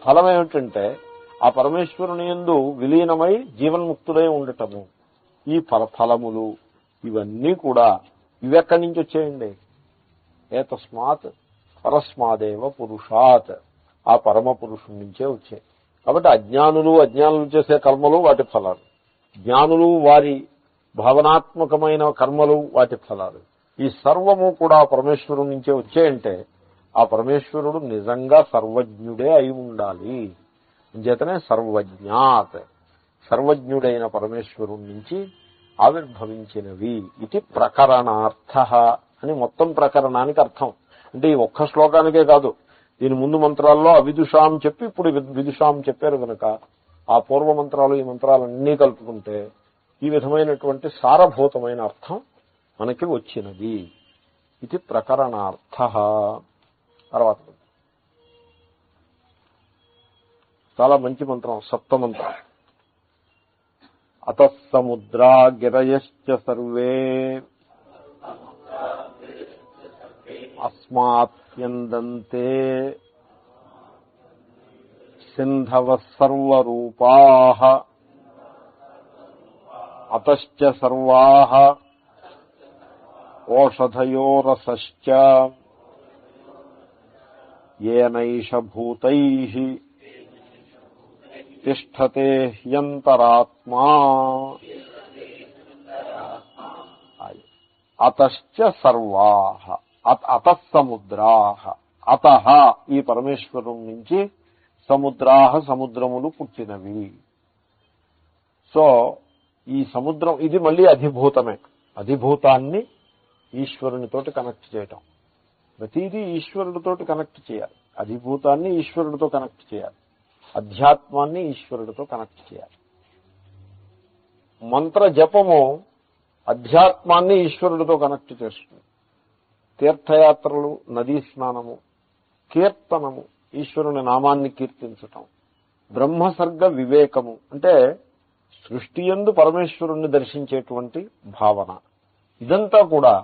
ఫలం ఏమిటంటే ఆ పరమేశ్వరుని యందు విలీనమై జీవన్ముక్తులై ఉండటము. ఈ ఫలములు ఇవన్నీ కూడా ఇవెక్కడి నుంచి వచ్చేయండి? ఏతస్మాత్ పరస్మాదేవ పురుషాత్, ఆ పరమ పురుషుడి నుంచే వచ్చాయి. కాబట్టి అజ్ఞానులు చేసే కర్మలు వాటి ఫలాలు, జ్ఞానులు వారి భావనాత్మకమైన కర్మలు వాటి ఫలాలు. ఈ సర్వము కూడా పరమేశ్వరుడి నుంచే వచ్చాయంటే ఆ పరమేశ్వరుడు నిజంగా సర్వజ్ఞుడే అయి ఉండాలి. అంచేతనే సర్వజ్ఞాత్, సర్వజ్ఞుడైన పరమేశ్వరుడి నుంచి ఆవిర్భవించినవి. ఇది ప్రకరణార్థ అని మొత్తం ప్రకరణానికి అర్థం. అంటే ఈ ఒక్క శ్లోకానికే కాదు, దీని ముందు మంత్రాల్లో అవిదుషాం చెప్పి ఇప్పుడు విదుషాం చెప్పారు కనుక ఆ పూర్వ మంత్రాలు ఈ మంత్రాలన్నీ కలుపుకుంటే ఈ విధమైనటువంటి సారభూతమైన అర్థం మనకి వచ్చినది. ఇది ప్రకరణార్థ. తర్వాత చాలా మంచి మంత్రం, సప్తమంత్రం. అతః సముద్రా గిరయశ్చ సర్వే అస్మాత్యందంతే సింధవః సర్వరూపాః అతశ్చ సర్వాః ఓషధయో రసశ్చ ఏనైష భూతైః తిష్టతే హ్యంతరాత్మా అతశ్చ సర్వాః. అతః సముద్రాః, అతః ఈ పరమేశ్వరం నుంచి సముద్రాః సముద్రములు పుట్టినవి. సో ఈ సముద్రం ఇది మళ్ళీ అధిభూతమే. అధిభూతాన్ని ఈశ్వరునితోటి కనెక్ట్ చేయటం, ప్రతిదీ ఈశ్వరుడితోటి కనెక్ట్ చేయాలి. అధిభూతాన్ని ఈశ్వరుడితో కనెక్ట్ చేయాలి, అధ్యాత్మాన్ని ఈశ్వరుడితో కనెక్ట్ చేయాలి. మంత్ర జపము అధ్యాత్మాన్ని ఈశ్వరుడితో కనెక్ట్ చేస్తుంది. తీర్థయాత్రలు, నదీ స్నానము, కీర్తనము, ఈశ్వరుని నామాన్ని కీర్తించటం, బ్రహ్మసర్గ వివేకము అంటే సృష్టి యందు పరమేశ్వరుణ్ణి దర్శించేటువంటి భావన, ఇదంతా కూడా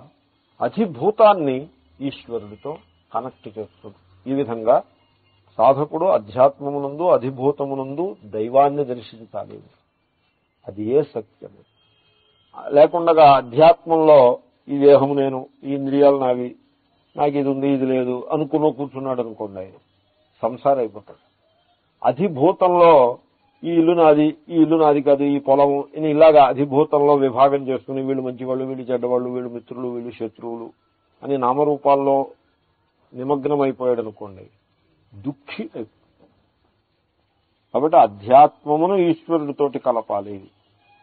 అధిభూతాన్ని ఈశ్వరుడితో కనెక్ట్ చేస్తుంది. ఈ విధంగా సాధకుడు అధ్యాత్మమునందు అధిభూతమునందు దైవాన్ని దర్శించాలి. అది ఏ సత్యము. లేకుండా అధ్యాత్మంలో ఈ దేహము నేను, ఈ ఇంద్రియాలు నావి, నాకు ఇది ఉంది ఇది లేదు అనుకుని కూర్చున్నాడు అనుకోండి, సంసారం అయిపోతాడు. అధిభూతంలో ఈ ఇల్లు నాది, ఈ ఇల్లు నాది కాదు, ఈ పొలం అని ఇలాగా అధిభూతంలో విభాగం చేసుకుని వీళ్ళు మంచివాళ్ళు, వీళ్ళు చెడ్డవాళ్ళు, వీళ్ళు మిత్రులు, వీళ్ళు శత్రువులు అని నామరూపాల్లో నిమగ్నం అయిపోయాడు అనుకోండి, దుఃఖి. కాబట్టి అధ్యాత్మమును ఈశ్వరుడితోటి కలపాలి,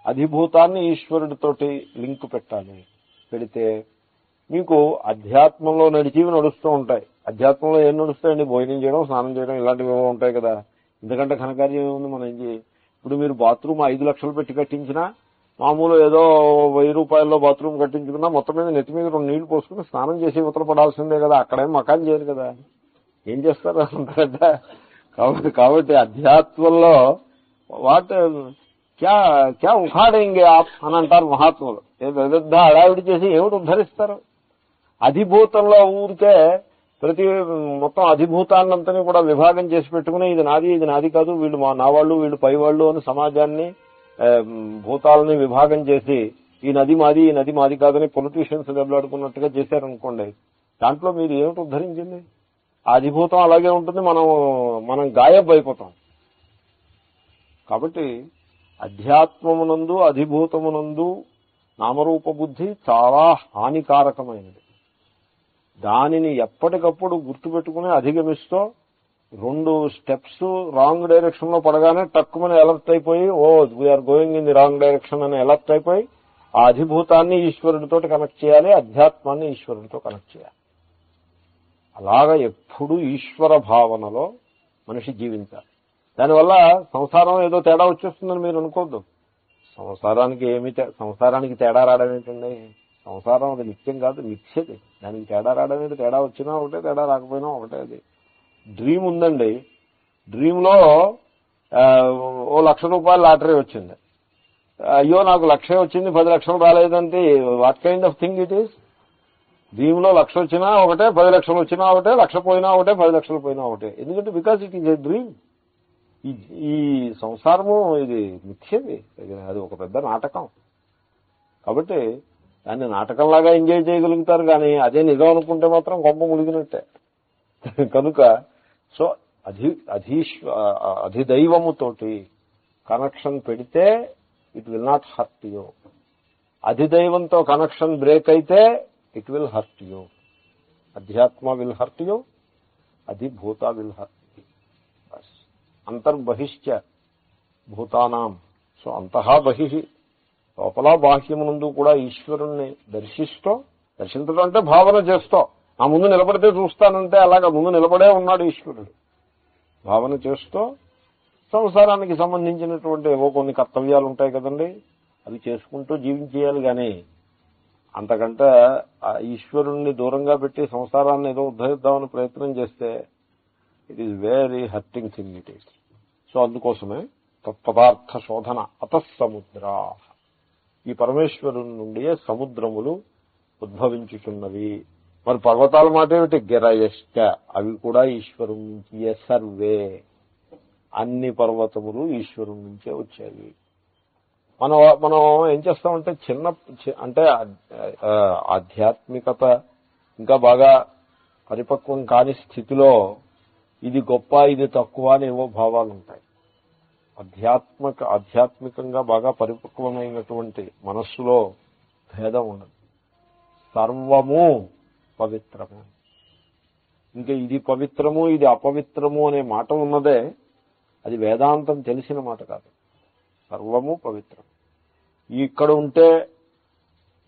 అధిభూతాన్ని ఈశ్వరుడితోటి లింక్ పెట్టాలి. పెడితే మీకు అధ్యాత్మంలో నడిచివి నడుస్తూ ఉంటాయి. అధ్యాత్మంలో ఏం నడుస్తాయండి? భోజనం చేయడం, స్నానం చేయడం, ఇలాంటివి ఏవో ఉంటాయి కదా. ఎందుకంటే ఘనకార్యం ఏముంది మనం ఏం చేయి. ఇప్పుడు మీరు బాత్రూమ్ 5 లక్షలు పెట్టి కట్టించినా, మామూలు ఏదో 1000 రూపాయల్లో బాత్రూమ్ కట్టించుకున్నా మొత్తం మీద నెత్తి మీద 2 నీళ్లు పోసుకుని స్నానం చేసి ఉత్తర పడాల్సిందే కదా. అక్కడేం మకాన్ చేయరు కదా, ఏం చేస్తారు అంటారంటే. కాబట్టి అధ్యాత్మంలో వాట్ క్యా క్యా ఉఖాడేంగే ఆప్ అని అంటారు మహాత్ములు. పెద్ద హడావిడి చేసి ఏమిటి ఉద్ధరిస్తారు? అధిభూతంలో ఊరికే ప్రతి మొత్తం అధిభూతాన్నంతని కూడా విభాగం చేసి పెట్టుకుని ఇది నాది, ఇది నాది కాదు, వీళ్ళు నా వాళ్ళు, వీళ్ళు పై వాళ్ళు అని సమాజాన్ని, భూతాలని విభాగం చేసి ఈ నది మాది, ఈ నది మాది కాదని పొలిటీషియన్స్ దెబ్బలాడుకున్నట్టుగా చేశారనుకోండి, దాంట్లో మీరు ఏమిటి ఉద్ధరించింది? ఆ అధిభూతం అలాగే ఉంటుంది, మనం గాయబ్ అయిపోతాం. కాబట్టి అధ్యాత్మమునందు అధిభూతమునందు నామరూప బుద్ధి చాలా హానికారకమైనది. దానిని ఎప్పటికప్పుడు గుర్తుపెట్టుకుని అధిగమిస్తూ 2 స్టెప్స్ రాంగ్ డైరెక్షన్ లో పడగానే టక్కుమని అలర్ట్ అయిపోయి, we're going in the wrong direction అని అలర్ట్ అయిపోయి ఆ అధిభూతాన్ని ఈశ్వరుడితో కనెక్ట్ చేయాలి, అధ్యాత్మాన్ని ఈశ్వరుడితో కనెక్ట్ చేయాలి. అలాగా ఎప్పుడూ ఈశ్వర భావనలో మనిషి జీవించాలి. దానివల్ల సంసారం ఏదో తేడా వచ్చేస్తుందని మీరు అనుకోవద్దు. సంసారానికి తేడా రావడం ఏంటండి? సంసారం అది నిత్యం కాదు, మిథ్యది. దానికి తేడా రావడం ఏంటి? తేడా వచ్చినా ఒకటే, తేడా రాకపోయినా ఒకటే. అది డ్రీమ్ ఉందండి, డ్రీమ్లో 1,00,000 రూపాయల లాటరీ వచ్చింది. అయ్యో నాకు 1,00,000 వచ్చింది, 10 లక్షలు రాలేదంటే what kind of thing it is? డ్రీమ్లో 1,00,000 వచ్చినా ఒకటే, 10 లక్షలు వచ్చినా ఒకటే, 1,00,000 పోయినా ఒకటే, 10 లక్షలు పోయినా ఒకటే. ఎందుకంటే because it is a dream. ఈ సంసారము ఇది మిథ్యది, అది ఒక పెద్ద నాటకం. కాబట్టి దాన్ని నాటకంలాగా ఎంజాయ్ చేయగలుగుతారు, కానీ అదే నిజం అనుకుంటే మాత్రం గొప్ప ములిగినట్టే. కనుక సో అధిదైవముతోటి కనెక్షన్ పెడితే it will not hurt you. అధిదైవంతో కనెక్షన్ బ్రేక్ అయితే ఇట్ విల్ హర్ట్ యూ. అధ్యాత్మ విల్ హర్ట్ యూ, అధిభూత విల్ హర్ట్ యూ. అంతర్బహిశ్చ భూతానాం. సో అంతః బహిః, లోపల బాహ్యమునందు కూడా ఈశ్వరుణ్ణి దర్శించడం అంటే భావన చేస్తూ, నా ముందు నిలబడితే చూస్తానంటే అలాగా ముందు నిలబడే ఉన్నాడు ఈశ్వరుడు. భావన చేస్తూ సంసారానికి సంబంధించినటువంటి ఏవో కొన్ని కర్తవ్యాలు ఉంటాయి కదండి, అవి చేసుకుంటూ జీవించేయాలి. కానీ అంతకంటే ఆ ఈశ్వరుణ్ణి దూరంగా పెట్టి సంసారాన్ని ఏదో ఉద్ధరిద్దామని ప్రయత్నం చేస్తే it is very hurting thing it is. So అందుకోసమే తత్పదార్థ శోధన. అతఃసముద్రా, ఈ పరమేశ్వరుని నుండియే సముద్రములు ఉద్భవించుతున్నవి. మరి పర్వతాల మాట ఏమిటి? గిరయశ్చ, అవి కూడా ఈశ్వరు నుంచియే. సర్వే, అన్ని పర్వతములు ఈశ్వరు నుంచే వచ్చాయి. మనం ఏం చేస్తామంటే అంటే ఆధ్యాత్మికత ఇంకా బాగా పరిపక్వం కాని స్థితిలో ఇది గొప్ప, ఇది తక్కువ అని ఏవో భావాలు ఉంటాయి. ఆధ్యాత్మికంగా బాగా పరిపక్వమైనటువంటి మనస్సులో భేదం ఉండదు. సర్వము పవిత్రము. ఇంకా ఇది పవిత్రము, ఇది అపవిత్రము అనే మాట ఉన్నదే, అది వేదాంతం తెలిసిన మాట కాదు. సర్వము పవిత్రం. ఇక్కడ ఉంటే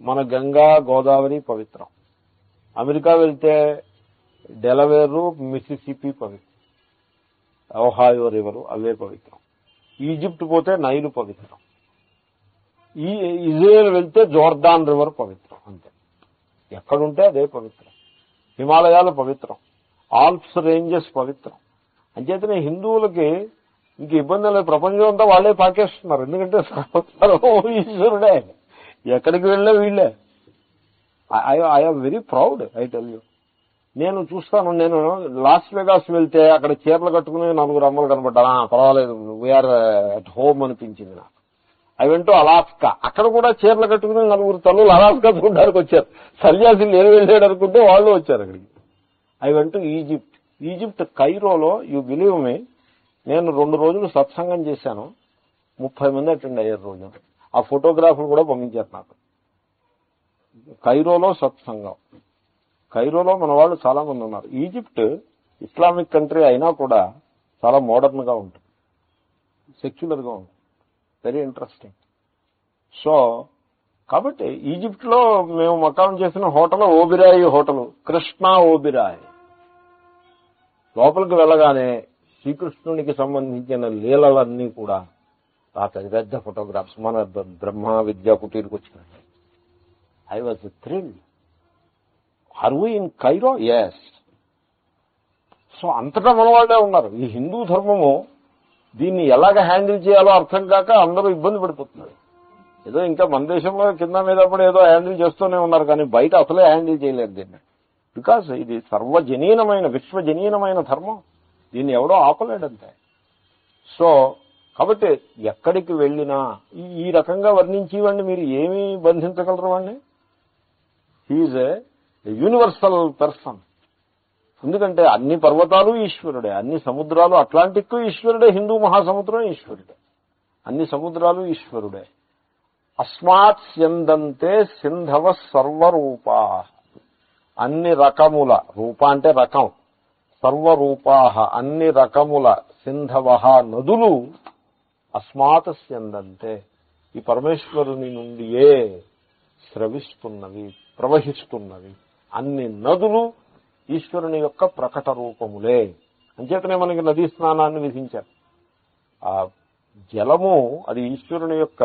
మన గంగా గోదావరి పవిత్రం. అమెరికా వెళ్తే డెలవేరు మిసిసిపి పవిత్రం. ఓహాయో రివరు అవే పవిత్రం. ఈజిప్ట్ పోతే నైలు పవిత్రం. ఇజ్రాయెల్ వెళ్తే జోర్దాన్ రివర్ పవిత్రం. అంతే, ఎక్కడుంటే అదే పవిత్రం. హిమాలయాలు పవిత్రం, ఆల్ప్స్ రేంజెస్ పవిత్రం. అంచేతనే హిందువులకి ఇంక ఇబ్బంది లేదు, ప్రపంచం అంతా వాళ్లే పాకేస్తున్నారు. ఎందుకంటే ఈశ్వరుడే, ఎక్కడికి వెళ్ళే వీళ్ళే. I'm very proud, I tell you. నేను చూస్తాను, నేను లాస్ వెగాస్ వెళ్తే అక్కడ చీరలు కట్టుకుని 4 అమ్మలు కనబడ్డా, పర్వాలేదు, వీఆర్ అట్ హోమ్ అనిపించింది నాకు. ఐ వెంట్ టు అలాస్కా, అక్కడ కూడా చీరలు కట్టుకుని 4 తల్లులు అలాస్కా చూడడానికి వచ్చారు. సన్యాసి నేను వెళ్ళాడు అనుకుంటే వాళ్ళు వచ్చారు అక్కడికి. ఐ వెంట్ టు ఈజిప్ట్ కైరోలో, యూ బిలీవ్ మీ, నేను 2 రోజులు సత్సంగం చేశాను, 30 మంది అటెండ్ అయ్యారు రోజు. ఆ ఫోటోగ్రాఫర్లు కూడా పంపించారు నాకు. కైరోలో సత్సంగం. కైరోలో మన వాళ్ళు చాలా మంది ఉన్నారు. ఈజిప్ట్ ఇస్లామిక్ కంట్రీ అయినా కూడా చాలా మోడర్న్ గా ఉంటుంది, సెక్యులర్ గా ఉంటుంది. Very interesting. సో కాబట్టి ఈజిప్ట్ లో మేము మకాం చేసిన హోటల్ ఓబిరాయి హోటల్, కృష్ణ ఓబిరాయి. లోపలికి వెళ్ళగానే శ్రీకృష్ణునికి సంబంధించిన లీలలన్నీ కూడా ఆ పెద్ద పెద్ద ఫోటోగ్రాఫ్స్ మన బ్రహ్మ విద్యా కుటీర్కి వచ్చినాయి. I was thrilled. Are we in Cairo? Yes. So అంతటా మన వాళ్ళే ఉన్నారు. ఈ హిందూ ధర్మము దీన్ని ఎలాగ హ్యాండిల్ చేయాలో అర్థం కాక అందరూ ఇబ్బంది పడిపోతున్నారు. ఏదో ఇంకా మన దేశంలో కింద మీద పడి ఏదో హ్యాండిల్ చేస్తూనే ఉన్నారు, కానీ బయట అసలే హ్యాండిల్ చేయలేరు దీన్ని. బికాస్ ఇది సర్వజనీనమైన విశ్వజనీనమైన ధర్మం, దీన్ని ఎవడో ఆపలేడంతే. సో కాబట్టి ఎక్కడికి వెళ్ళినా ఈ రకంగా వర్ణించేవాడిని మీరు ఏమీ బంధించగలరు వాడిని? He is a universal person. ఎందుకంటే అన్ని పర్వతాలు ఈశ్వరుడే, అన్ని సముద్రాలు, అట్లాంటిక్ ఈశ్వరుడే, హిందూ మహాసముద్రం ఈశ్వరుడే, అన్ని సముద్రాలు ఈశ్వరుడే. అస్మాత్ స్యందంతే సింధవ సర్వరూపా, అన్ని రకముల, రూప అంటే రకం, సర్వరూపా అన్ని రకముల, సింధవ నదులు, అస్మాత్ స్యందంతే ఈ పరమేశ్వరుని నుండియే స్రవిస్తున్నవి, ప్రవహిస్తున్నవి. అన్ని నదులు ఈశ్వరుని యొక్క ప్రకట రూపములే. అంచేతనే మనకి నదీ స్నానాన్ని విధించారు. ఆ జలము అది ఈశ్వరుని యొక్క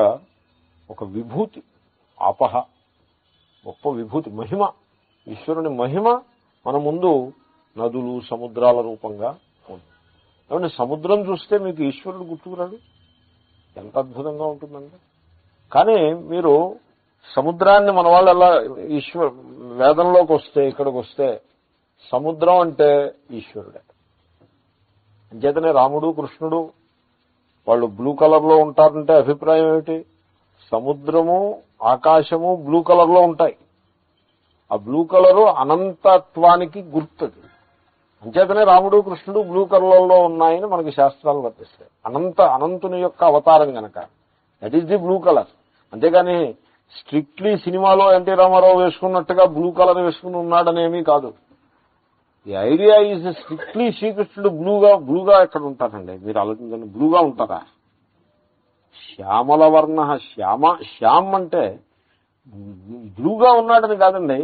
ఒక విభూతి, ఆపహ, గొప్ప విభూతి, మహిమ. ఈశ్వరుని మహిమ మన ముందు నదులు సముద్రాల రూపంగా ఉంది. కాబట్టి సముద్రం చూస్తే మీకు ఈశ్వరుడు గుర్తుకురాడు? ఎంత అద్భుతంగా ఉంటుందండి. కానీ మీరు సముద్రాన్ని మన వాళ్ళు ఎలా వేదంలోకి వస్తే, ఇక్కడికి వస్తే సముద్రం అంటే ఈశ్వరుడే. అంచేతనే రాముడు కృష్ణుడు వాళ్ళు బ్లూ కలర్ లో ఉంటారంటే అభిప్రాయం ఏమిటి? సముద్రము ఆకాశము బ్లూ కలర్ లో ఉంటాయి. ఆ బ్లూ కలరు అనంతత్వానికి గుర్తుది. అంచేతనే రాముడు కృష్ణుడు బ్లూ కలర్ లో ఉన్నాయని మనకి శాస్త్రాలు వర్తిస్తాయి. అనంతుని యొక్క అవతారం గనక that is the blue colour. అంతేగాని స్ట్రిక్ట్లీ సినిమాలో ఎన్టీ రామారావు వేసుకున్నట్టుగా బ్లూ కలర్ వేసుకుని ఉన్నాడనేమీ కాదు. ది ఐడియా ఈజ్ స్ట్రిక్ట్లీ శ్రీకృష్ణుడు బ్లూగా ఎక్కడ ఉంటారండి? మీరు ఆలోచించండి, బ్లూగా ఉంటారా? శ్యామల వర్ణ, శ్యామ్ అంటే బ్లూగా ఉన్నాడని కాదండి.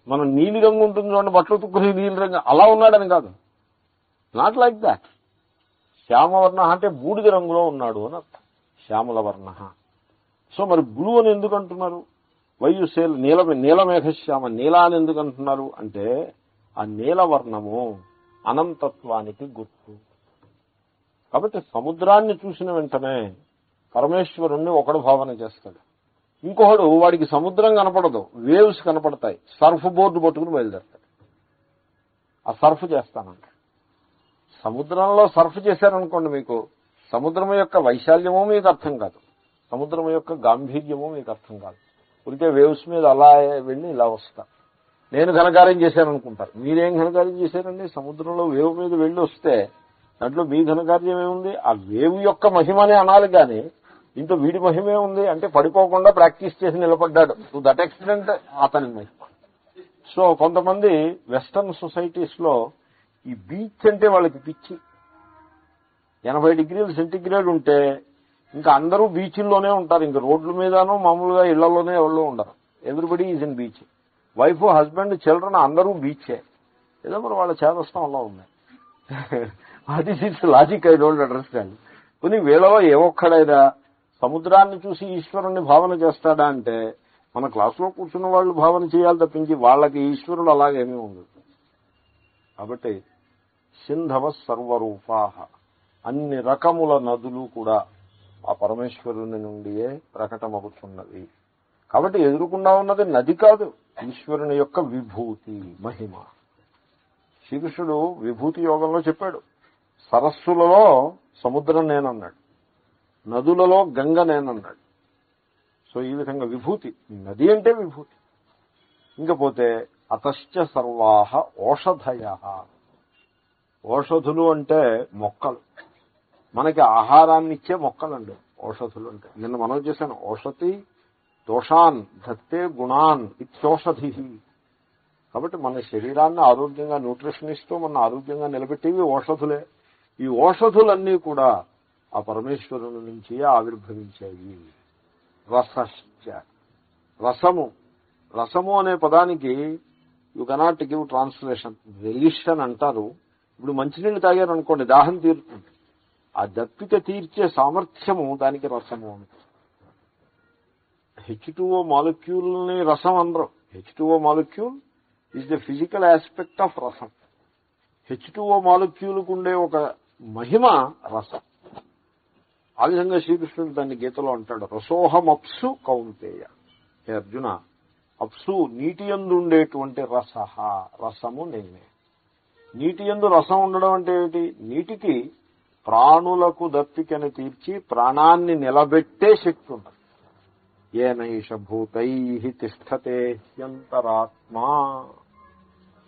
మనం నీలి రంగు ఉంటుంది చూడండి, బట్టలు తుక్కుని నీలి రంగు, అలా ఉన్నాడని కాదు. Not like that. శ్యామవర్ణ అంటే బూడిద రంగులో ఉన్నాడు అని అర్థం, శ్యామల వర్ణ. సో మరి బ్లూ అని ఎందుకు అంటున్నారు? వైయుసేల్ నీలమేఘశ్యామ, నీలా అని ఎందుకు అంటున్నారు అంటే ఆ నీలవర్ణము అనంతత్వానికి గుర్తు. కాబట్టి సముద్రాన్ని చూసిన వెంటనే పరమేశ్వరుణ్ణి ఒకడు భావన చేస్తాడు, ఇంకొకడు వాడికి సముద్రం కనపడదు, వేవ్స్ కనపడతాయి, సర్ఫ్ బోర్డు పట్టుకుని బయలుదేరతాడు. ఆ సర్ఫ్ చేస్తానంట. సముద్రంలో సర్ఫ్ చేశారనుకోండి, మీకు సముద్రం యొక్క వైశాల్యమో మీకు అర్థం కాదు, సముద్రం యొక్క గాంభీర్యమో మీకు అర్థం కాదు. ఉరికే వేవ్స్ మీద అలా వెళ్ళి ఇలా వస్తా. నేను ఘనకార్యం చేశాను అనుకుంటారు. మీరేం ఘనకార్యం చేశారండి? సముద్రంలో వేవ్ మీద వెళ్ళి వస్తే దాంట్లో మీ ఘనకార్యం ఏముంది? ఆ వేవ్ యొక్క మహిమనే అనాలి కానీ ఇంట్లో వీడి మహిమే ఉంది అంటే పడిపోకుండా ప్రాక్టీస్ చేసి నిలబడ్డాడు, టు దట్ ఎక్స్టెంట్ అతని మహిమ. సో కొంతమంది వెస్టర్న్ సొసైటీస్ లో ఈ బీచ్ అంటే వాళ్ళకి పిచ్చి. 80 డిగ్రీల సెంటిగ్రేడ్ ఉంటే ఇంకా అందరూ బీచ్ల్లోనే ఉంటారు. ఇంకా రోడ్ల మీదనో మామూలుగా ఇళ్లలోనే ఎవరు ఉండరు. Everybody is in beach. Wife, husband, children అందరూ బీచే. ఏదో మరి వాళ్ళ చేదస్తం అలా ఉంది. What is it's logic? I don't understand. కొన్ని వీళ్ళలో ఏ ఒక్కడైనా సముద్రాన్ని చూసి ఈశ్వరుణ్ణి భావన చేస్తాడా అంటే మన క్లాసులో కూర్చున్న వాళ్ళు భావన చేయాలి తప్పించి వాళ్ళకి ఈశ్వరుడు అలాగేమీ ఉండదు. కాబట్టి సింధవ సర్వరూపాహ, అన్ని రకముల నదులు కూడా ఆ పరమేశ్వరుని నుండియే ప్రకటమవుతున్నది. కాబట్టి ఎదురుకుండా ఉన్నది నది కాదు, ఈశ్వరుని యొక్క విభూతి, మహిమ. శ్రీకృష్ణుడు విభూతి యోగంలో చెప్పాడు, సరస్సులలో సముద్రం నేనన్నాడు, నదులలో గంగ నేనన్నాడు. సో ఈ విధంగా విభూతి, నది అంటే విభూతి. ఇంకపోతే అతశ్చ సర్వాహ ఓషధయ, ఓషధులు అంటే మొక్కలు. మనకి ఆహారాన్ని ఇచ్చే మొక్కలండి ఔషధులు అంటే. నిన్న మనం చేశాను, ఔషధి దోషాన్ ధత్తే గుణాన్ ఇత్యోషధి. కాబట్టి మన శరీరాన్ని ఆరోగ్యంగా న్యూట్రిషన్ ఇస్తూ మన ఆరోగ్యంగా నిలబెట్టేవి ఔషధులే. ఈ ఔషధులన్నీ కూడా ఆ పరమేశ్వరుని నుంచి ఆవిర్భవించాయి. రసశ్చ, రసము. రసము అనే పదానికి you cannot give translation. Relish అని అంటారు. ఇప్పుడు మంచినీళ్ళు తాగారు అనుకోండి, దాహం తీరుతుంది. ఆ దప్పిక తీర్చే సామర్థ్యము దానికి రసము అని. H2O మాలిక్యూల్ని రసం అనరు. H2O molecule is the physical aspect of రసం. H2O మాలిక్యూల్కు ఉండే ఒక మహిమ రసం. ఆ విధంగా శ్రీకృష్ణుడు దాన్ని గీతలో అంటాడు, రసోహమప్సు కౌంతేయ. హే అర్జున, అప్సు నీటి యందు ఉండేటువంటి రసహ, రసము నేనే. నీటి యందు రసం ఉండడం అంటే ఏమిటి? నీటికి ప్రాణులకు దప్పికని తీర్చి ప్రాణాన్ని నిలబెట్టే శక్తి ఉన్నది. ఏనైష భూతై తిష్టతే హ్యంతరాత్మా.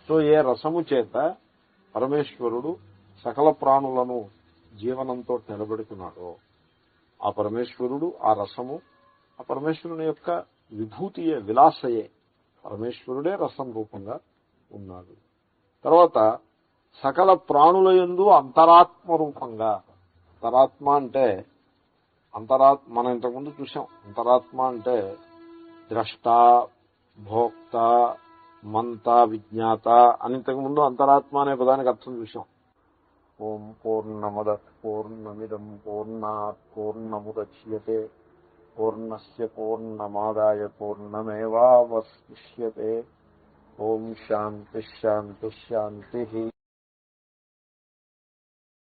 సో ఏ రసము చేత పరమేశ్వరుడు సకల ప్రాణులను జీవనంతో నిలబెడుతున్నాడో ఆ పరమేశ్వరుడు, ఆ రసము, ఆ పరమేశ్వరుని యొక్క విభూతియే, విలాసయే. పరమేశ్వరుడే రసం రూపంగా ఉన్నాడు. తర్వాత సకల ప్రాణుల యందు అంతరాత్మ రూపంగా. అంతరాత్మ అంటే మనం ఇంతకుముందు చూసాం. అంతరాత్మ అంటే ద్రష్ట, భోక్త, మంత, విజ్ఞాత అని ఇంతకుముందు అంతరాత్మ అనే పదానికి అర్థం చూసాం. ఓం పూర్ణమద పూర్ణమిదం పూర్ణాత్ పూర్ణముదచ్యతే పూర్ణస్య పూర్ణమాదాయ పూర్ణమేవావశిష్యతే. ఓం శాంతి శాంతి శాంతి.